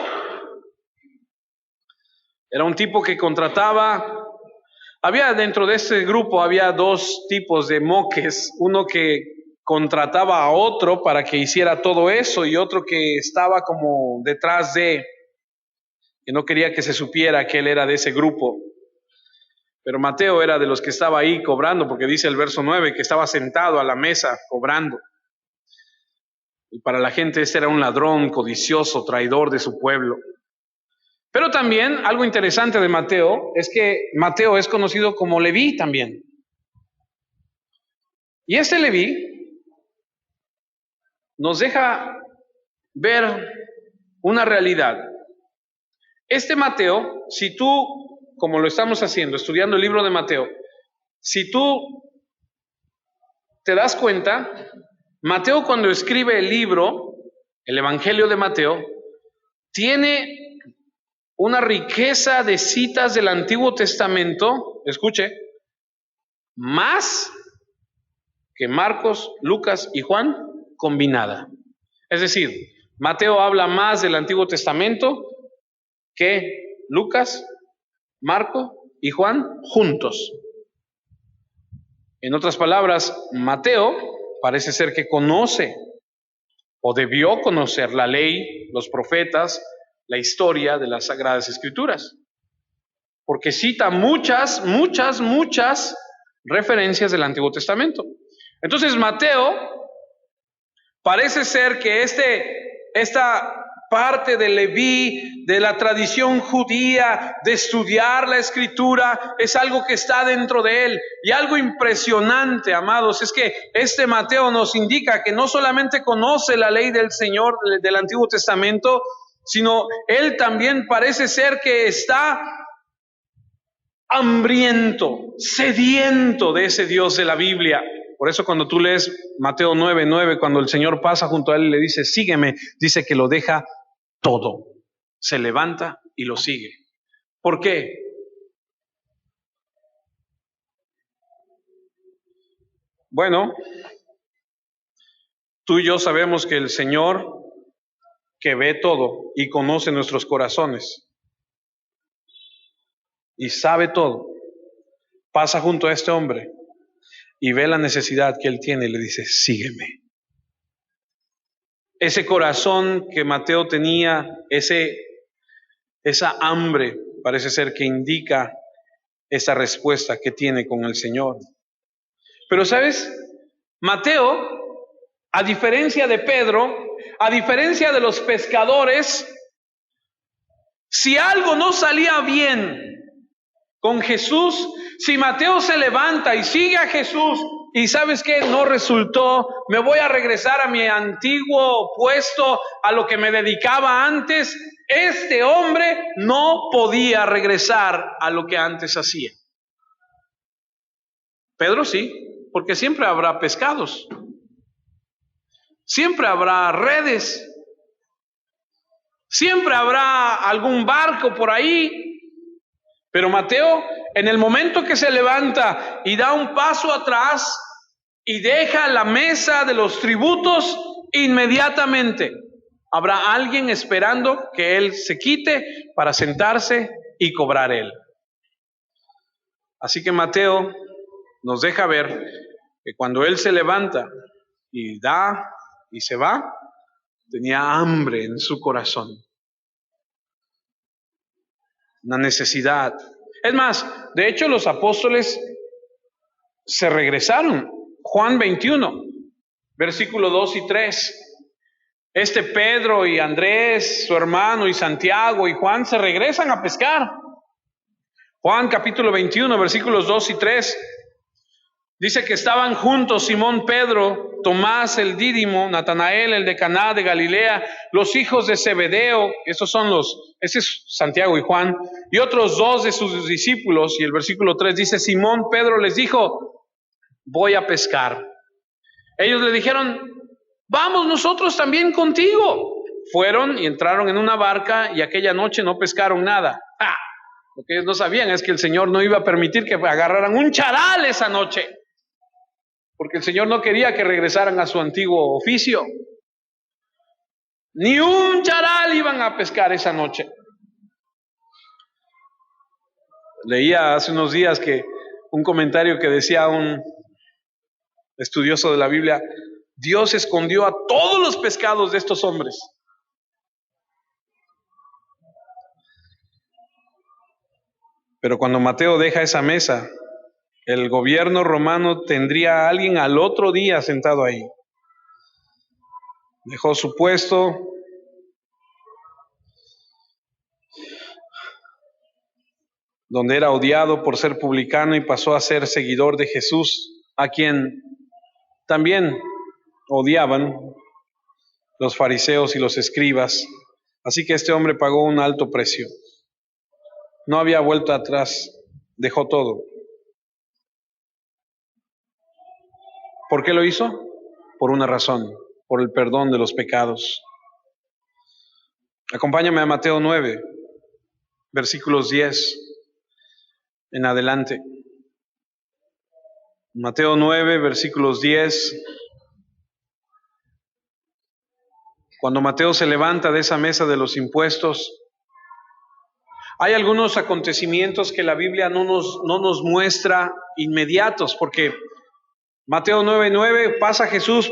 Era un tipo que contrataba. Dentro de este grupo había dos tipos de moques. Uno que contrataba a otro para que hiciera todo eso, y otro que estaba como detrás que no quería que se supiera que él era de ese grupo. Pero Mateo era de los que estaba ahí cobrando, porque dice el verso 9 que estaba sentado a la mesa cobrando. Y para la gente este era un ladrón, codicioso, traidor de su pueblo. Pero también algo interesante de Mateo es que Mateo es conocido como Leví también. Y este Leví nos deja ver una realidad. Este Mateo, si tú, como lo estamos haciendo, estudiando el libro de Mateo, si tú te das cuenta, Mateo, cuando escribe el libro, el Evangelio de Mateo, tiene una riqueza de citas del Antiguo Testamento, escuche, más que Marcos, Lucas y Juan combinada. Es decir, Mateo habla más del Antiguo Testamento que Lucas, Marco y Juan juntos. En otras palabras, Mateo parece ser que conoce o debió conocer la ley, los profetas, la historia de las Sagradas Escrituras, porque cita muchas referencias del Antiguo Testamento. Entonces Mateo parece ser que esta parte de Leví, de la tradición judía, de estudiar la Escritura, es algo que está dentro de él. Y algo impresionante, amados, es que este Mateo nos indica que no solamente conoce la ley del Señor del Antiguo Testamento, sino él también parece ser que está hambriento, sediento de ese Dios de la Biblia. Por eso cuando tú lees Mateo 9:9, cuando el Señor pasa junto a él y le dice, sígueme, dice que lo deja todo. Se levanta y lo sigue. ¿Por qué? Bueno, tú y yo sabemos que el Señor, que ve todo y conoce nuestros corazones y sabe todo, pasa junto a este hombre y ve la necesidad que él tiene y le dice, sígueme. ese corazón que Mateo tenía, esa hambre, parece ser que indica esa respuesta que tiene con el Señor. Pero ¿sabes? Mateo, a diferencia de Pedro, a diferencia de los pescadores, si algo no salía bien con Jesús, si Mateo se levanta y sigue a Jesús y ¿sabes qué? No resultó, me voy a regresar a mi antiguo puesto, a lo que me dedicaba antes. Este hombre no podía regresar a lo que antes hacía. Pedro sí, porque siempre habrá pescados, siempre habrá redes, siempre habrá algún barco por ahí. Pero Mateo, en el momento que se levanta y da un paso atrás y deja la mesa de los tributos, inmediatamente habrá alguien esperando que él se quite para sentarse y cobrar él. Así que Mateo nos deja ver que cuando él se levanta y da y se va, tenía hambre en su corazón. Una necesidad. Es más, de hecho los apóstoles se regresaron. Juan 21, versículo 2 y 3. Pedro y Andrés, su hermano, y Santiago y Juan se regresan a pescar. Juan capítulo 21, versículos 2 y 3. Dice que estaban juntos Simón Pedro, Tomás el Dídimo, Natanael el de Caná de Galilea, los hijos de Zebedeo, ese es Santiago y Juan, y otros dos de sus discípulos. Y el versículo 3 dice, Simón Pedro les dijo, voy a pescar. Ellos le dijeron, vamos nosotros también contigo. Fueron y entraron en una barca y aquella noche no pescaron nada. Lo que ellos no sabían es que el Señor no iba a permitir que agarraran un charal esa noche, porque el Señor no quería que regresaran a su antiguo oficio. Ni un charal iban a pescar esa noche. Leía hace unos días que un comentario que decía un estudioso de la Biblia, Dios escondió a todos los pescados de estos hombres. Pero cuando Mateo deja esa mesa, el gobierno romano tendría a alguien al otro día sentado ahí. Dejó su puesto, donde era odiado por ser publicano, y pasó a ser seguidor de Jesús, a quien también odiaban los fariseos y los escribas. Así que este hombre pagó un alto precio. No había vuelta atrás, dejó todo. ¿Por qué lo hizo? Por una razón, por el perdón de los pecados. Acompáñame a Mateo 9, versículos 10 en adelante. Mateo 9, versículos 10. Cuando Mateo se levanta de esa mesa de los impuestos, hay algunos acontecimientos que la Biblia no nos muestra inmediatos, porque Mateo 9:9 pasa Jesús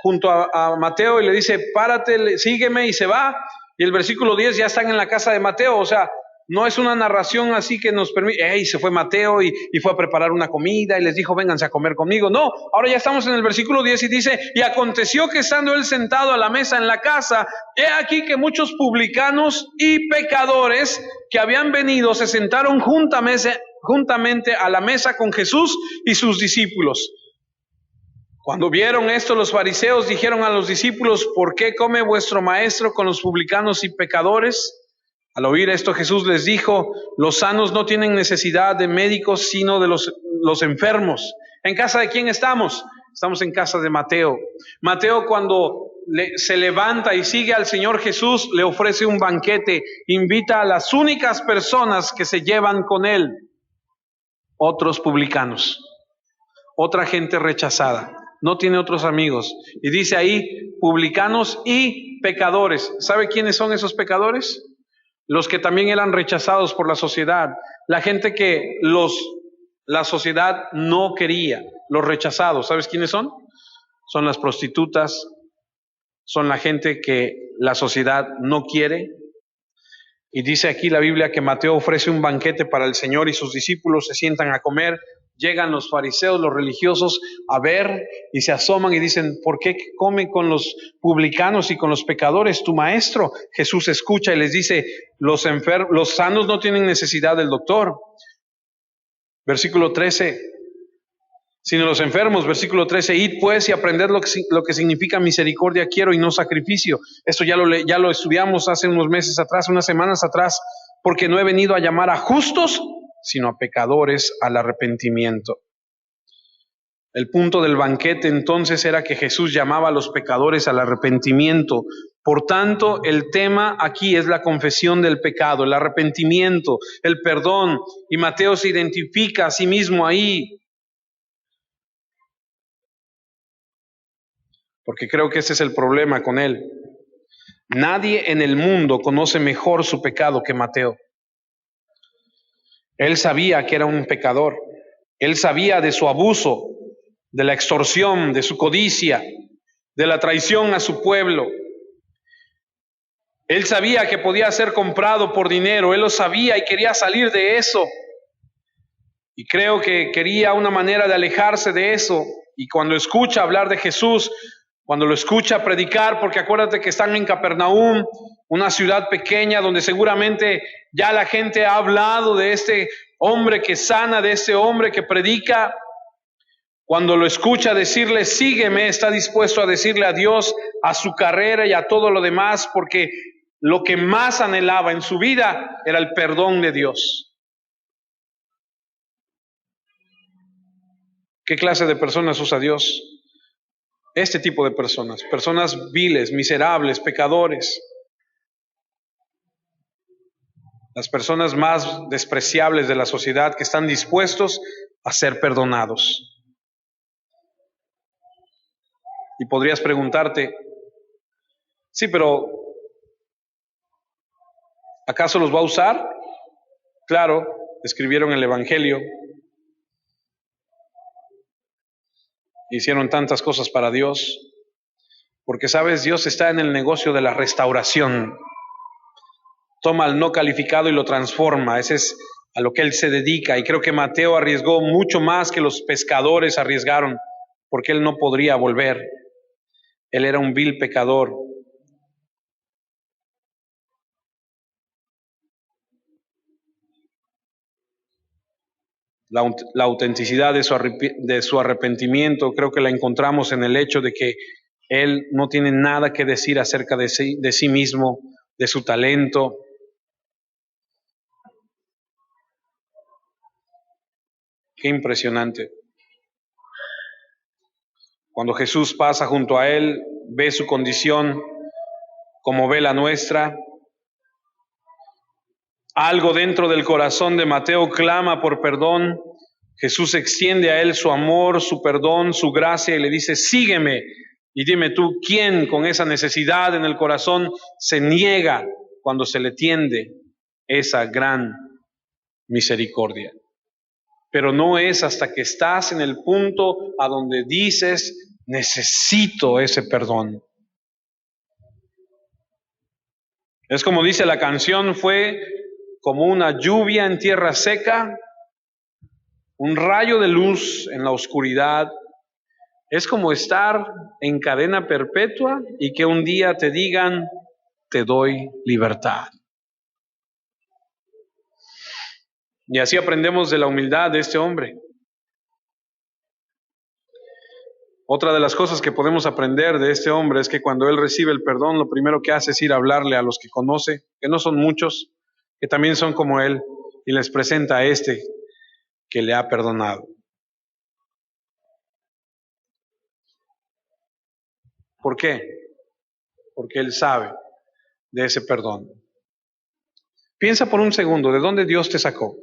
junto a Mateo y le dice, párate, sígueme, y se va. Y el versículo 10 ya están en la casa de Mateo. O sea, no es una narración así que nos permite, se fue Mateo y fue a preparar una comida y les dijo, vénganse a comer conmigo. No, ahora ya estamos en el versículo 10 y dice, y aconteció que estando él sentado a la mesa en la casa, he aquí que muchos publicanos y pecadores que habían venido se sentaron juntamente a la mesa con Jesús y sus discípulos. Cuando vieron esto, los fariseos dijeron a los discípulos, ¿por qué come vuestro maestro con los publicanos y pecadores? Al oír esto, Jesús les dijo, los sanos no tienen necesidad de médicos, sino de los enfermos. ¿En casa de quién estamos? Estamos en casa de Mateo. Mateo, cuando se levanta y sigue al Señor Jesús, le ofrece un banquete, invita a las únicas personas que se llevan con él, otros publicanos, otra gente rechazada. No tiene otros amigos. Y dice ahí, publicanos y pecadores. ¿Sabe quiénes son esos pecadores? Los que también eran rechazados por la sociedad. La gente que la sociedad no quería. Los rechazados. ¿Sabes quiénes son? Son las prostitutas, son la gente que la sociedad no quiere. Y dice aquí la Biblia que Mateo ofrece un banquete para el Señor y sus discípulos se sientan a comer. Llegan los fariseos, los religiosos, a ver y se asoman y dicen, ¿por qué come con los publicanos y con los pecadores tu maestro? Jesús escucha y les dice, los sanos no tienen necesidad del doctor. Versículo 13, sino los enfermos. Versículo 13, id pues y aprended lo que significa misericordia quiero y no sacrificio. Esto ya lo estudiamos hace unos meses atrás, unas semanas atrás, porque no he venido a llamar a justos, sino a pecadores al arrepentimiento. El punto del banquete entonces era que Jesús llamaba a los pecadores al arrepentimiento. Por tanto, el tema aquí es la confesión del pecado, el arrepentimiento, el perdón, y Mateo se identifica a sí mismo ahí. Porque creo que ese es el problema con él. Nadie en el mundo conoce mejor su pecado que Mateo. Él sabía que era un pecador. Él sabía de su abuso, de la extorsión, de su codicia, de la traición a su pueblo. Él sabía que podía ser comprado por dinero. Él lo sabía y quería salir de eso. Y creo que quería una manera de alejarse de eso. Y cuando escucha hablar de Jesús, cuando lo escucha predicar, porque acuérdate que están en Capernaum, una ciudad pequeña donde seguramente ya la gente ha hablado de este hombre que sana, de este hombre que predica. Cuando lo escucha decirle, sígueme, está dispuesto a decirle adiós a su carrera y a todo lo demás, porque lo que más anhelaba en su vida era el perdón de Dios. ¿Qué clase de personas usa Dios? Este tipo de personas, personas viles, miserables, pecadores. Las personas más despreciables de la sociedad que están dispuestos a ser perdonados. Y podrías preguntarte, sí, pero ¿acaso los va a usar? Claro, escribieron el Evangelio, hicieron tantas cosas para Dios, porque sabes, Dios está en el negocio de la restauración. Toma al no calificado y lo transforma, ese es a lo que Él se dedica. Y creo que Mateo arriesgó mucho más que los pescadores arriesgaron, porque él no podría volver. Él era un vil pecador. La autenticidad de su arrepentimiento creo que la encontramos en el hecho de que él no tiene nada que decir acerca de sí mismo, de su talento. Qué impresionante. Cuando Jesús pasa junto a él, ve su condición como ve la nuestra. Algo dentro del corazón de Mateo clama por perdón. Jesús extiende a él su amor, su perdón, su gracia y le dice, sígueme. Y dime tú, ¿quién con esa necesidad en el corazón se niega cuando se le tiende esa gran misericordia? Pero no es hasta que estás en el punto a donde dices, necesito ese perdón. Es como dice la canción, fue como una lluvia en tierra seca, un rayo de luz en la oscuridad. Es como estar en cadena perpetua y que un día te digan, te doy libertad. Y así aprendemos de la humildad de este hombre. Otra de las cosas que podemos aprender de este hombre es que cuando él recibe el perdón, lo primero que hace es ir a hablarle a los que conoce, que no son muchos, que también son como él, y les presenta a este que le ha perdonado. ¿Por qué? Porque él sabe de ese perdón. Piensa por un segundo, ¿de dónde Dios te sacó?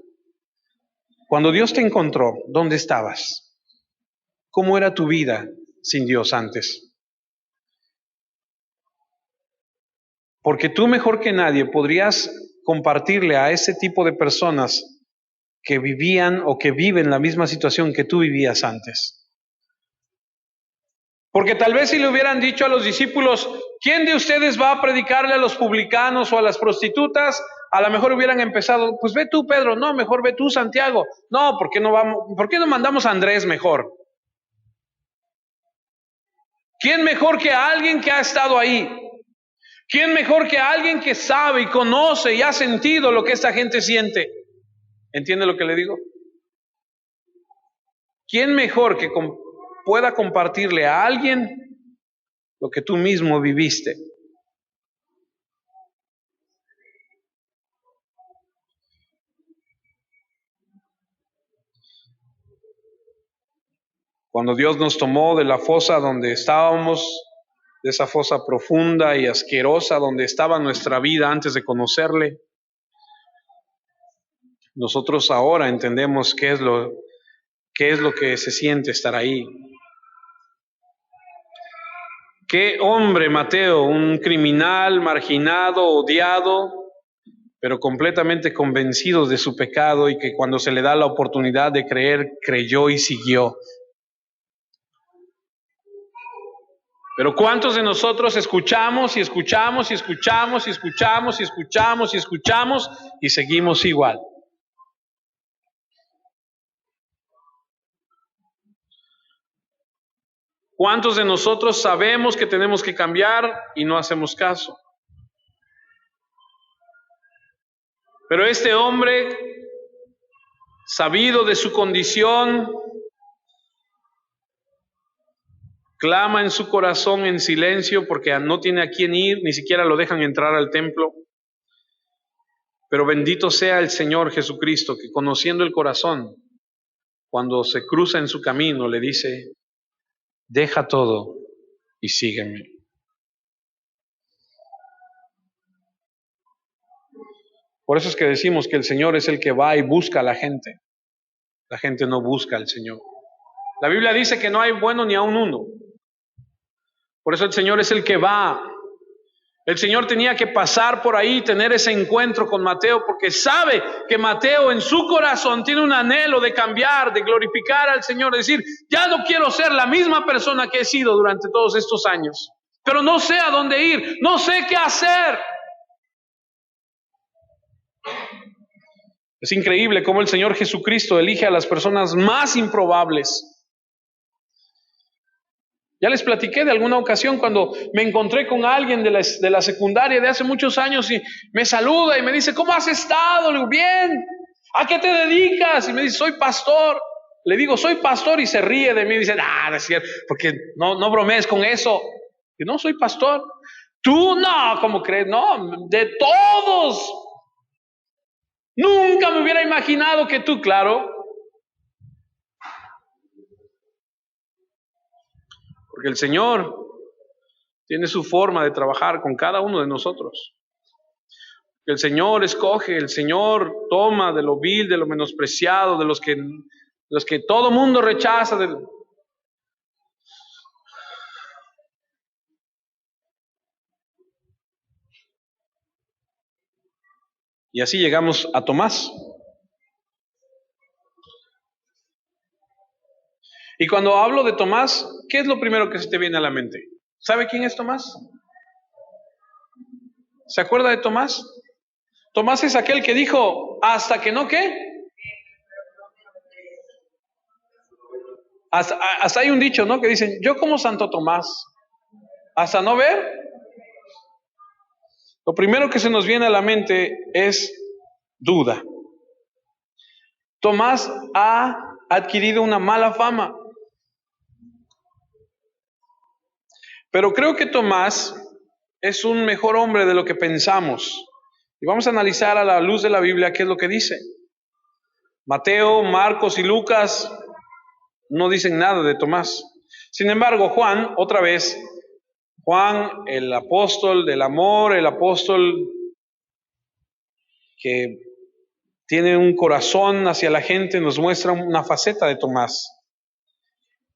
Cuando Dios te encontró, ¿dónde estabas? ¿Cómo era tu vida sin Dios antes? Porque tú mejor que nadie podrías compartirle a ese tipo de personas que vivían o que viven la misma situación que tú vivías antes. Porque tal vez si le hubieran dicho a los discípulos, ¿quién de ustedes va a predicarle a los publicanos o a las prostitutas? A lo mejor hubieran empezado, pues ve tú, Pedro, no, mejor ve tú, Santiago. No, ¿por qué no mandamos a Andrés mejor? ¿Quién mejor que alguien que ha estado ahí? ¿Quién mejor que alguien que sabe y conoce y ha sentido lo que esta gente siente? ¿Entiende lo que le digo? ¿Quién mejor que pueda compartirle a alguien lo que tú mismo viviste? Cuando Dios nos tomó de la fosa donde estábamos, de esa fosa profunda y asquerosa donde estaba nuestra vida antes de conocerle, nosotros ahora entendemos qué es lo que se siente estar ahí. Qué hombre, Mateo, un criminal, marginado, odiado, pero completamente convencido de su pecado y que cuando se le da la oportunidad de creer, creyó y siguió. Pero ¿cuántos de nosotros escuchamos y escuchamos y escuchamos y escuchamos y escuchamos y escuchamos y seguimos igual? ¿Cuántos de nosotros sabemos que tenemos que cambiar y no hacemos caso? Pero este hombre, sabido de su condición, clama en su corazón en silencio porque no tiene a quién ir, ni siquiera lo dejan entrar al templo. Pero bendito sea el Señor Jesucristo, que conociendo el corazón, cuando se cruza en su camino, le dice, deja todo y sígueme. Por eso es que decimos que el Señor es el que va y busca a la gente. La gente no busca al Señor. La Biblia dice que no hay bueno ni aun uno. Por eso el Señor es el que va. El Señor tenía que pasar por ahí, tener ese encuentro con Mateo, porque sabe que Mateo en su corazón tiene un anhelo de cambiar, de glorificar al Señor, de decir, ya no quiero ser la misma persona que he sido durante todos estos años, pero no sé a dónde ir, no sé qué hacer. Es increíble cómo el Señor Jesucristo elige a las personas más improbables. Ya les platiqué de alguna ocasión cuando me encontré con alguien de la secundaria de hace muchos años y me saluda y me dice, ¿cómo has estado? Le digo, bien. ¿A qué te dedicas? Y me dice, soy pastor. Le digo, soy pastor, y se ríe de mí y dice, no es cierto, porque no bromees con eso. Y no, soy pastor. Tú no, ¿cómo crees? No, de todos. Nunca me hubiera imaginado que tú, claro. Porque el Señor tiene su forma de trabajar con cada uno de nosotros. El Señor escoge, el Señor toma de lo vil, de lo menospreciado, de los que todo mundo rechaza. Y así llegamos a Tomás. Y cuando hablo de Tomás, ¿qué es lo primero que se te viene a la mente? ¿Sabe quién es Tomás? ¿Se acuerda de Tomás? Tomás es aquel que dijo, hasta que no, ¿qué? Hasta hay un dicho, ¿no? Que dicen, yo como Santo Tomás, hasta no ver. Lo primero que se nos viene a la mente es duda. Tomás ha adquirido una mala fama. Pero creo que Tomás es un mejor hombre de lo que pensamos. Y vamos a analizar a la luz de la Biblia qué es lo que dice. Mateo, Marcos y Lucas no dicen nada de Tomás. Sin embargo, Juan, otra vez, Juan, el apóstol del amor, el apóstol que tiene un corazón hacia la gente, nos muestra una faceta de Tomás.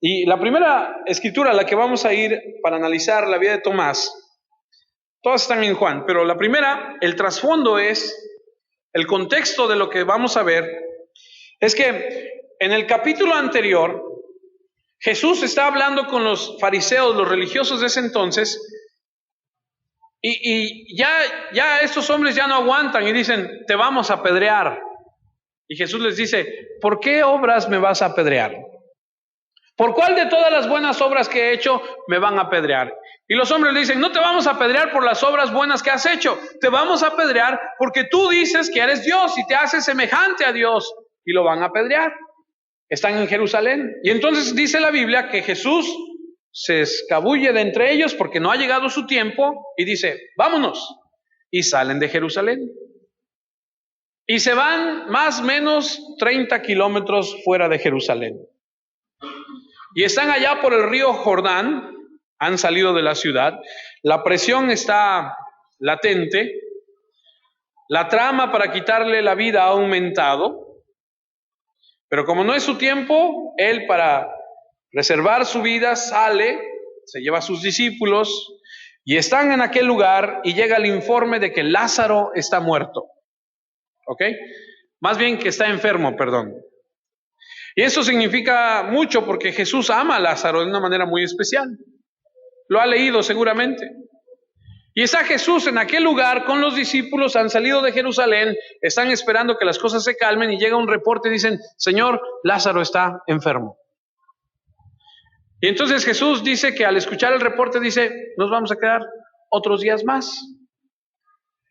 Y la primera escritura a la que vamos a ir para analizar la vida de Tomás, todas están en Juan, pero la primera, el trasfondo es, el contexto de lo que vamos a ver, es que en el capítulo anterior, Jesús está hablando con los fariseos, los religiosos de ese entonces, y ya estos hombres ya no aguantan y dicen, te vamos a apedrear. Y Jesús les dice, ¿por qué obras me vas a apedrear? ¿Por cuál de todas las buenas obras que he hecho me van a apedrear? Y los hombres le dicen, no te vamos a apedrear por las obras buenas que has hecho, te vamos a apedrear porque tú dices que eres Dios y te haces semejante a Dios, y lo van a apedrear. Están en Jerusalén. Y entonces dice la Biblia que Jesús se escabulle de entre ellos porque no ha llegado su tiempo y dice, vámonos. Y salen de Jerusalén. Y se van más o menos 30 kilómetros fuera de Jerusalén. Y están allá por el río Jordán, han salido de la ciudad, la presión está latente, la trama para quitarle la vida ha aumentado, pero como no es su tiempo, él para reservar su vida sale, se lleva a sus discípulos y están en aquel lugar y llega el informe de que Lázaro está muerto. ¿Ok? Más bien que está enfermo, perdón. Y eso significa mucho porque Jesús ama a Lázaro de una manera muy especial. Lo ha leído seguramente. Y está Jesús en aquel lugar con los discípulos, han salido de Jerusalén, están esperando que las cosas se calmen y llega un reporte y dicen, Señor, Lázaro está enfermo. Y entonces Jesús dice que al escuchar el reporte dice, nos vamos a quedar otros días más.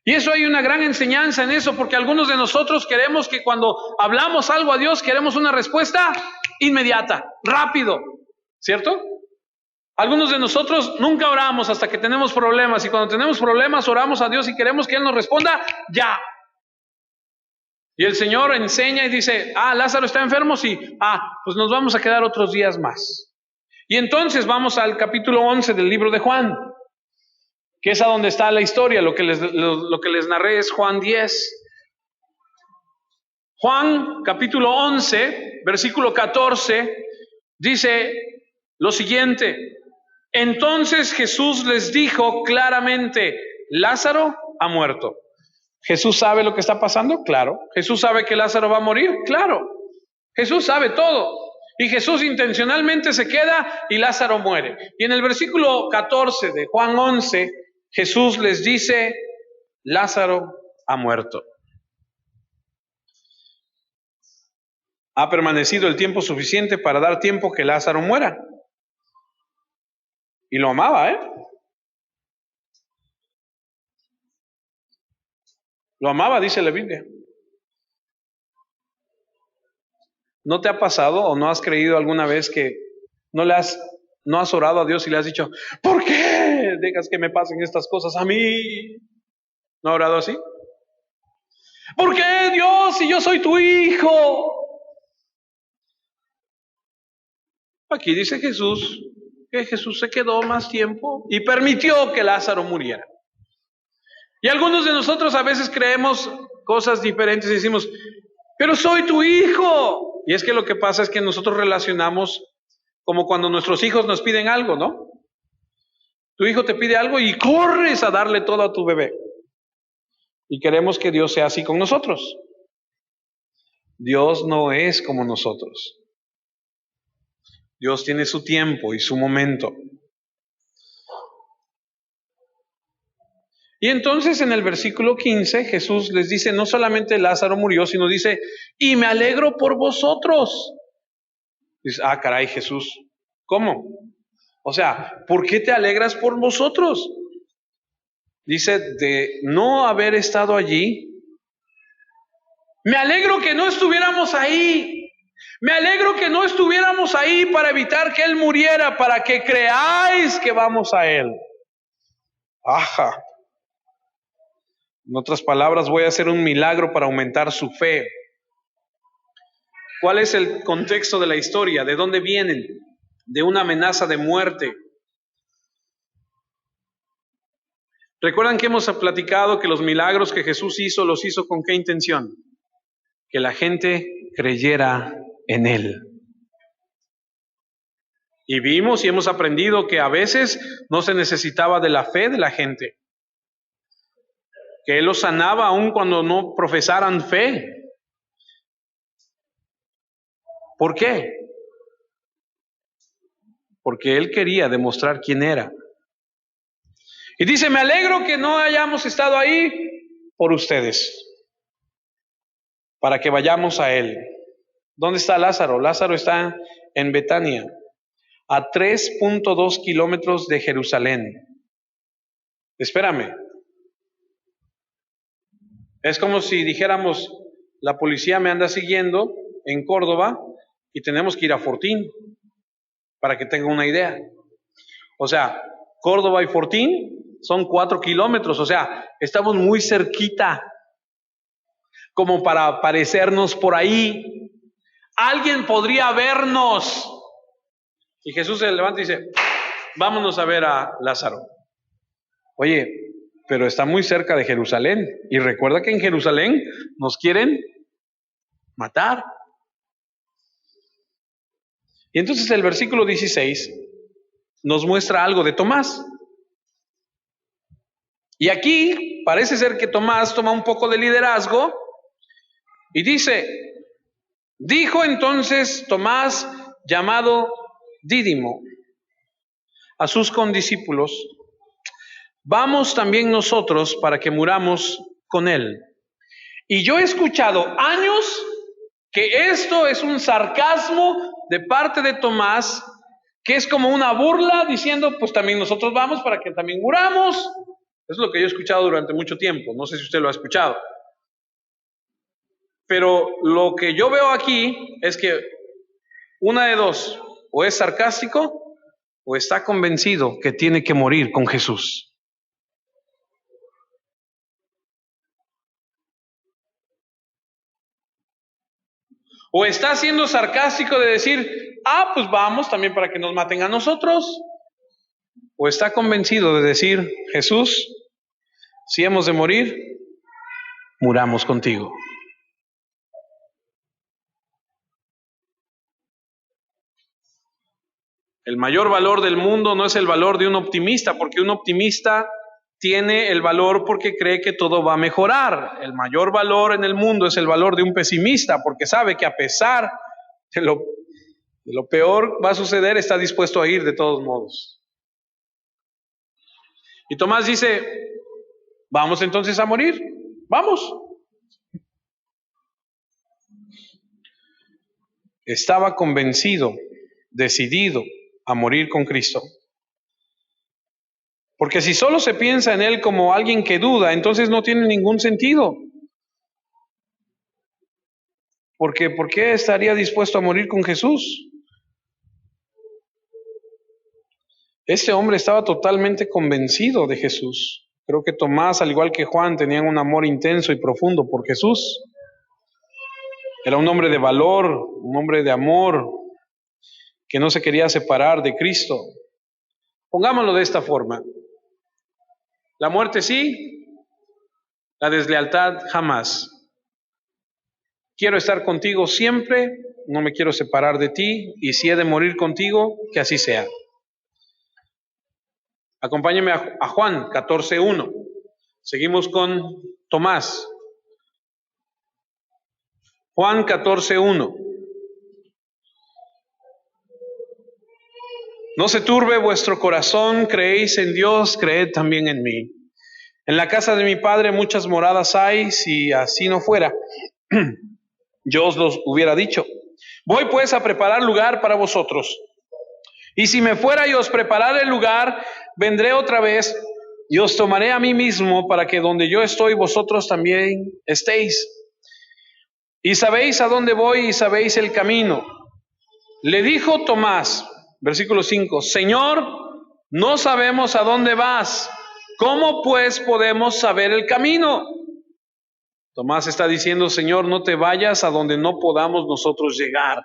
Y eso hay una gran enseñanza en eso, porque algunos de nosotros queremos que cuando hablamos algo a Dios, queremos una respuesta inmediata, rápido, ¿cierto? Algunos de nosotros nunca oramos hasta que tenemos problemas, y cuando tenemos problemas oramos a Dios y queremos que Él nos responda ya. Y el Señor enseña y dice, Lázaro está enfermo, sí, pues nos vamos a quedar otros días más. Y entonces vamos al capítulo 11 del libro de Juan, que es a donde está la historia. Lo que les narré es Juan 10. Juan capítulo 11, versículo 14, dice lo siguiente. Entonces Jesús les dijo claramente, Lázaro ha muerto. ¿Jesús sabe lo que está pasando? Claro. ¿Jesús sabe que Lázaro va a morir? Claro. Jesús sabe todo. Y Jesús intencionalmente se queda y Lázaro muere. Y en el versículo 14 de Juan 11, Jesús les dice, Lázaro ha muerto. Ha permanecido el tiempo suficiente para dar tiempo que Lázaro muera. Y lo amaba, ¿eh? Lo amaba, dice la Biblia. ¿No te ha pasado o no has creído alguna vez que no has orado a Dios y le has dicho, ¿por qué dejas que me pasen estas cosas a mí? ¿No ha orado así? ¿Por qué, Dios, si yo soy tu hijo? Aquí dice Jesús que Jesús se quedó más tiempo y permitió que Lázaro muriera. Y algunos de nosotros a veces creemos cosas diferentes y decimos, pero soy tu hijo. Y es que lo que pasa es que nosotros relacionamos como cuando nuestros hijos nos piden algo, ¿no? Tu hijo te pide algo y corres a darle todo a tu bebé. Y queremos que Dios sea así con nosotros. Dios no es como nosotros. Dios tiene su tiempo y su momento. Y entonces en el versículo 15 Jesús les dice, no solamente Lázaro murió, sino dice, y me alegro por vosotros. Dice, caray, Jesús, ¿cómo? O sea, ¿por qué te alegras por vosotros? Dice, de no haber estado allí, me alegro que no estuviéramos ahí. Me alegro que no estuviéramos ahí para evitar que Él muriera, para que creáis que vamos a Él. Ajá. En otras palabras, voy a hacer un milagro para aumentar su fe. ¿Cuál es el contexto de la historia? ¿De dónde vienen? De una amenaza de muerte. ¿Recuerdan que hemos platicado que los milagros que Jesús hizo, los hizo con qué intención? Que la gente creyera en Él. Y vimos y hemos aprendido que a veces no se necesitaba de la fe de la gente. Que Él los sanaba aun cuando no profesaran fe. ¿Por qué? porque él quería demostrar quién era. Y dice, me alegro que no hayamos estado ahí por ustedes, para que vayamos a él. ¿Dónde está Lázaro? Lázaro está en Betania, a 3.2 kilómetros de Jerusalén. Espérame. Es como si dijéramos, la policía me anda siguiendo en Córdoba y tenemos que ir a Fortín, para que tenga una idea. O sea, Córdoba y Fortín son 4 kilómetros, o sea, estamos muy cerquita, como para aparecernos por ahí. Alguien podría vernos. Y Jesús se levanta y dice, vámonos a ver a Lázaro. Oye, pero está muy cerca de Jerusalén. Y recuerda que en Jerusalén nos quieren matar. Y entonces el versículo 16 nos muestra algo de Tomás. Y aquí parece ser que Tomás toma un poco de liderazgo y dice, dijo entonces Tomás, llamado Dídimo, a sus condiscípulos, vamos también nosotros para que muramos con él. Y yo he escuchado años que esto es un sarcasmo de parte de Tomás, que es como una burla diciendo, pues también nosotros vamos para que también muramos. Es lo que yo he escuchado durante mucho tiempo, no sé si usted lo ha escuchado. Pero lo que yo veo aquí es que una de dos, o es sarcástico o está convencido que tiene que morir con Jesús. O está siendo sarcástico de decir, pues vamos también para que nos maten a nosotros. O está convencido de decir, Jesús, si hemos de morir, muramos contigo. El mayor valor del mundo no es el valor de un optimista, porque un optimista tiene el valor porque cree que todo va a mejorar. El mayor valor en el mundo es el valor de un pesimista, porque sabe que a pesar de lo peor va a suceder, está dispuesto a ir de todos modos. Y Tomás dice, vamos entonces a morir, vamos. Estaba convencido, decidido a morir con Cristo. Porque si solo se piensa en él como alguien que duda, entonces no tiene ningún sentido. Porque ¿por qué estaría dispuesto a morir con Jesús? Este hombre estaba totalmente convencido de Jesús. Creo que Tomás, al igual que Juan, tenían un amor intenso y profundo por Jesús. Era un hombre de valor, un hombre de amor, que no se quería separar de Cristo. Pongámoslo de esta forma. La muerte sí, la deslealtad jamás. Quiero estar contigo siempre, no me quiero separar de ti, y si he de morir contigo, que así sea. Acompáñeme a Juan 14:1. Seguimos con Tomás. Juan 14:1. No se turbe vuestro corazón, creéis en Dios, creed también en mí. En la casa de mi Padre muchas moradas hay, si así no fuera, yo os los hubiera dicho. Voy pues a preparar lugar para vosotros. Y si me fuera y os preparare el lugar, vendré otra vez y os tomaré a mí mismo para que donde yo estoy, vosotros también estéis. Y sabéis a dónde voy y sabéis el camino. Le dijo Tomás, versículo 5, Señor, no sabemos a dónde vas. ¿Cómo pues podemos saber el camino? Tomás está diciendo, Señor, no te vayas a donde no podamos nosotros llegar.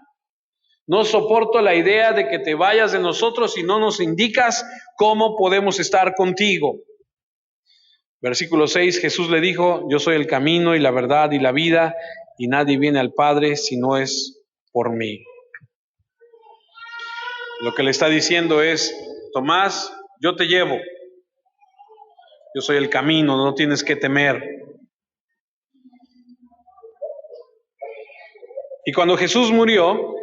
No soporto la idea de que te vayas de nosotros y no nos indicas cómo podemos estar contigo. Versículo 6, Jesús le dijo, yo soy el camino y la verdad y la vida, y nadie viene al Padre si no es por mí. Lo que le está diciendo es, Tomás, yo te llevo. Yo soy el camino, no tienes que temer. Y cuando Jesús murió,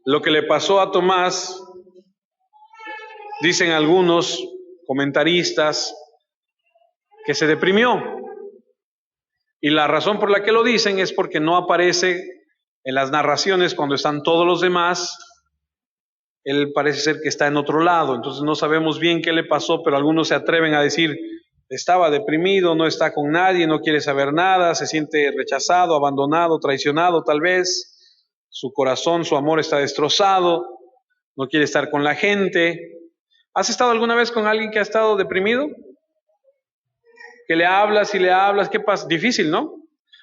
lo que le pasó a Tomás, dicen algunos comentaristas, que se deprimió. Y la razón por la que lo dicen es porque no aparece en las narraciones cuando están todos los demás. Él parece ser que está en otro lado, entonces no sabemos bien qué le pasó, pero algunos se atreven a decir, estaba deprimido, no está con nadie, no quiere saber nada, se siente rechazado, abandonado, traicionado tal vez, su corazón, su amor está destrozado, no quiere estar con la gente. ¿Has estado alguna vez con alguien que ha estado deprimido? Que le hablas y le hablas, ¿qué pasa? Difícil, ¿no?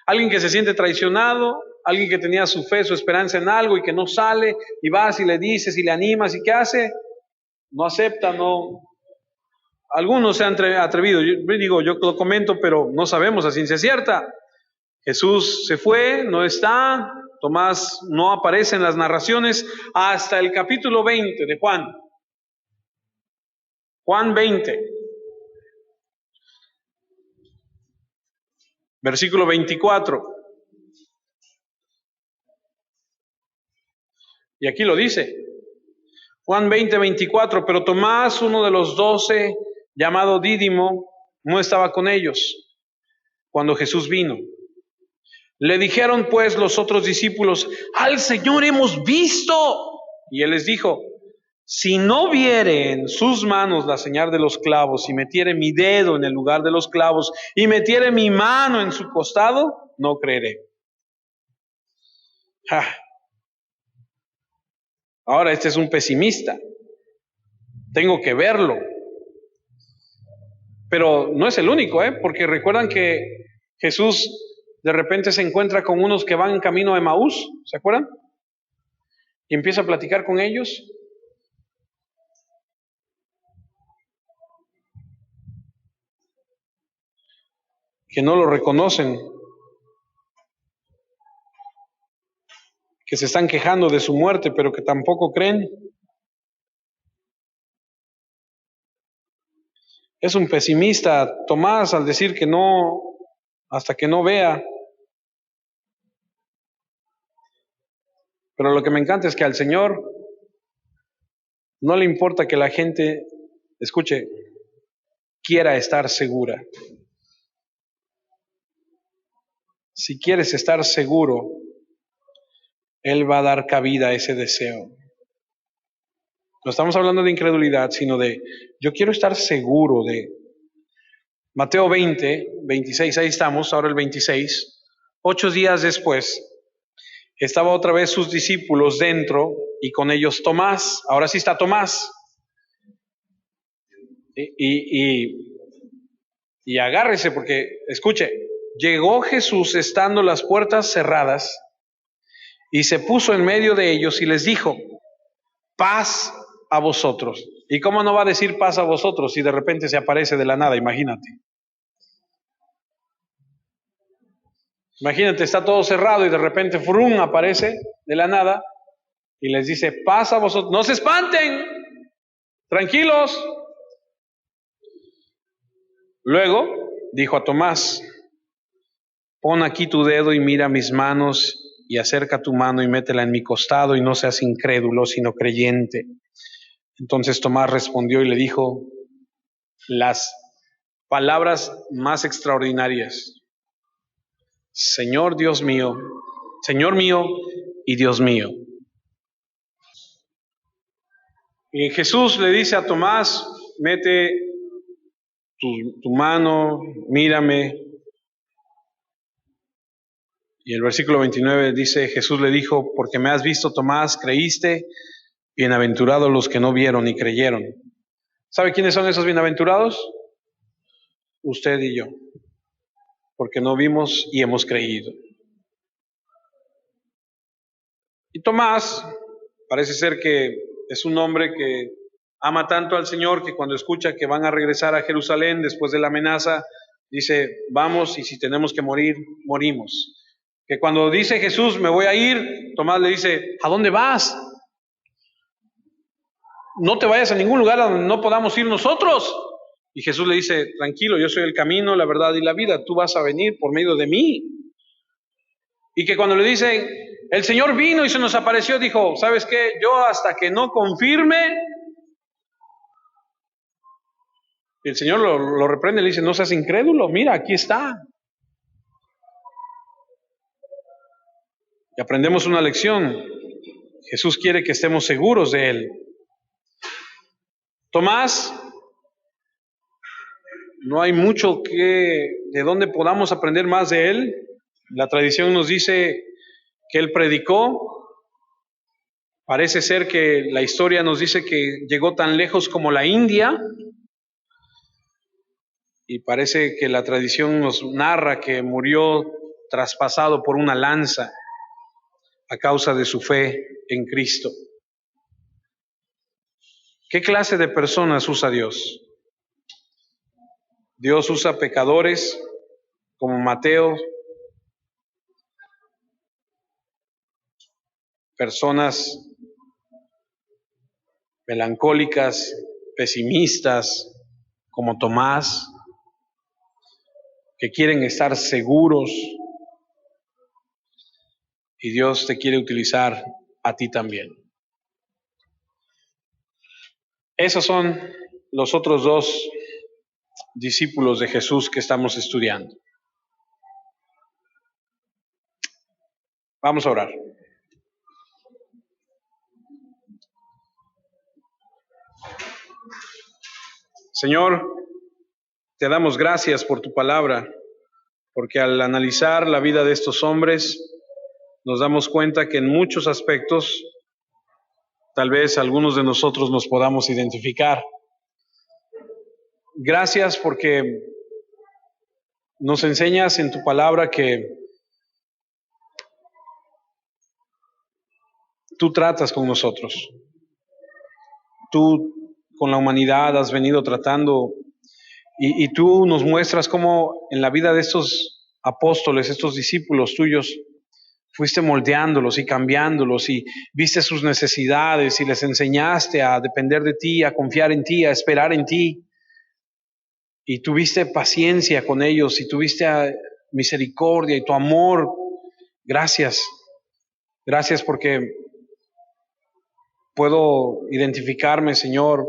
Alguien que se siente traicionado, alguien que tenía su fe, su esperanza en algo y que no sale, y vas y le dices y le animas, ¿y qué hace? No acepta, no. Algunos se han atrevido, yo lo comento, pero no sabemos a ciencia cierta. Jesús se fue, no está, Tomás no aparece en las narraciones hasta el capítulo 20 de Juan. Juan 20. Versículo 24. Y aquí lo dice. Juan 20, 24. Pero Tomás, uno de los 12, llamado Dídimo, no estaba con ellos cuando Jesús vino. Le dijeron pues los otros discípulos, al Señor hemos visto. Y él les dijo, si no viere en sus manos la señal de los clavos, y metiere mi dedo en el lugar de los clavos, y metiere mi mano en su costado, no creeré. Ahora este es un pesimista. Tengo que verlo. Pero no es el único, porque recuerdan que Jesús de repente se encuentra con unos que van en camino a Emaús, ¿se acuerdan? Y empieza a platicar con ellos. Que no lo reconocen, que se están quejando de su muerte, pero que tampoco creen. Es un pesimista Tomás al decir que no, hasta que no vea. Pero lo que me encanta es que al Señor no le importa que la gente, escuche, quiera estar segura. Si quieres estar seguro, Él va a dar cabida a ese deseo. No estamos hablando de incredulidad, sino de, yo quiero estar seguro de. Mateo 20, 26, ahí estamos, ahora el 26. 8 días después, estaba otra vez sus discípulos dentro y con ellos Tomás. Ahora sí está Tomás. Y agárrese porque, escuche, llegó Jesús estando las puertas cerradas y se puso en medio de ellos y les dijo, paz a vosotros. ¿Y cómo no va a decir paz a vosotros si de repente se aparece de la nada? Imagínate. Imagínate, está todo cerrado y de repente frum aparece de la nada y les dice, paz a vosotros. No se espanten, tranquilos. Luego dijo a Tomás, pon aquí tu dedo y mira mis manos y acerca tu mano y métela en mi costado y no seas incrédulo sino creyente. Entonces Tomás respondió y le dijo las palabras más extraordinarias. Señor Dios mío, Señor mío y Dios mío. Y Jesús le dice a Tomás, mete tu mano, mírame. Y el versículo 29 dice, Jesús le dijo, porque me has visto, Tomás, creíste, bienaventurados los que no vieron y creyeron. ¿Sabe quiénes son esos bienaventurados? Usted y yo, porque no vimos y hemos creído. Y Tomás, parece ser que es un hombre que ama tanto al Señor que cuando escucha que van a regresar a Jerusalén después de la amenaza, dice, vamos y si tenemos que morir, morimos. Que cuando dice Jesús, me voy a ir, Tomás le dice, ¿a dónde vas? No te vayas a ningún lugar a donde no podamos ir nosotros. Y Jesús le dice, tranquilo, yo soy el camino, la verdad y la vida, tú vas a venir por medio de mí. Y que cuando le dicen, el Señor vino y se nos apareció, dijo, ¿sabes qué? Yo hasta que no confirme. Y el Señor lo reprende y le dice, no seas incrédulo, mira, aquí está. Y aprendemos una lección. Jesús quiere que estemos seguros de Él. Tomás, no hay mucho de donde podamos aprender más de Él. La tradición nos dice que Él predicó. Parece ser que la historia nos dice que llegó tan lejos como la India. Y parece que la tradición nos narra que murió traspasado por una lanza a causa de su fe en Cristo. ¿Qué clase de personas usa Dios? Dios usa pecadores como Mateo, personas melancólicas, pesimistas como Tomás, que quieren estar seguros, y Dios te quiere utilizar a ti también. Esos son los otros dos discípulos de Jesús que estamos estudiando. Vamos a orar. Señor, te damos gracias por tu palabra, porque al analizar la vida de estos hombres, nos damos cuenta que en muchos aspectos, tal vez algunos de nosotros nos podamos identificar. Gracias porque nos enseñas en tu palabra que tú tratas con nosotros. Tú con la humanidad has venido tratando y tú nos muestras cómo en la vida de estos apóstoles, estos discípulos tuyos, fuiste moldeándolos y cambiándolos y viste sus necesidades y les enseñaste a depender de ti, a confiar en ti, a esperar en ti. Y tuviste paciencia con ellos y tuviste misericordia y tu amor. Gracias. Gracias porque puedo identificarme, Señor.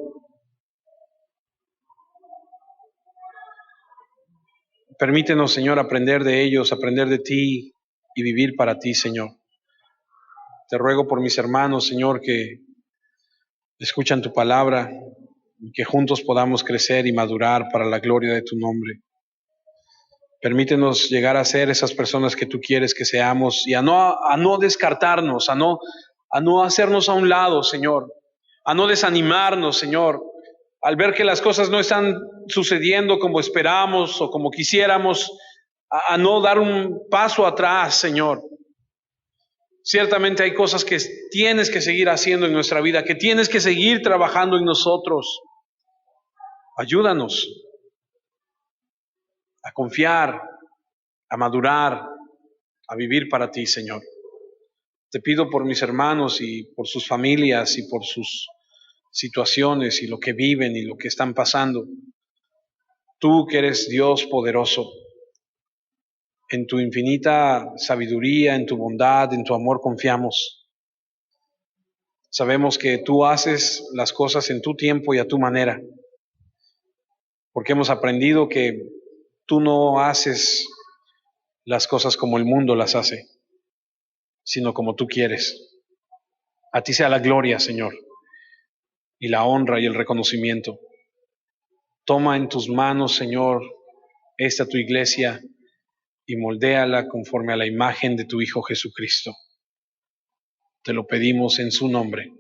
Permítenos, Señor, aprender de ellos, aprender de ti y vivir para ti, Señor. Te ruego por mis hermanos, Señor, que escuchan tu palabra y que juntos podamos crecer y madurar para la gloria de tu nombre. Permítenos llegar a ser esas personas que tú quieres que seamos y a no descartarnos, a no hacernos a un lado, Señor, a no desanimarnos, Señor, al ver que las cosas no están sucediendo como esperamos o como quisiéramos, a no dar un paso atrás, Señor. Ciertamente hay cosas que tienes que seguir haciendo en nuestra vida, que tienes que seguir trabajando en nosotros. Ayúdanos a confiar, a madurar, a vivir para ti, Señor. Te pido por mis hermanos y por sus familias y por sus situaciones y lo que viven y lo que están pasando. Tú que eres Dios poderoso, en tu infinita sabiduría, en tu bondad, en tu amor confiamos. Sabemos que tú haces las cosas en tu tiempo y a tu manera, porque hemos aprendido que tú no haces las cosas como el mundo las hace, sino como tú quieres. A ti sea la gloria, Señor, y la honra y el reconocimiento. Toma en tus manos, Señor, esta tu iglesia y moldéala conforme a la imagen de tu Hijo Jesucristo. Te lo pedimos en su nombre.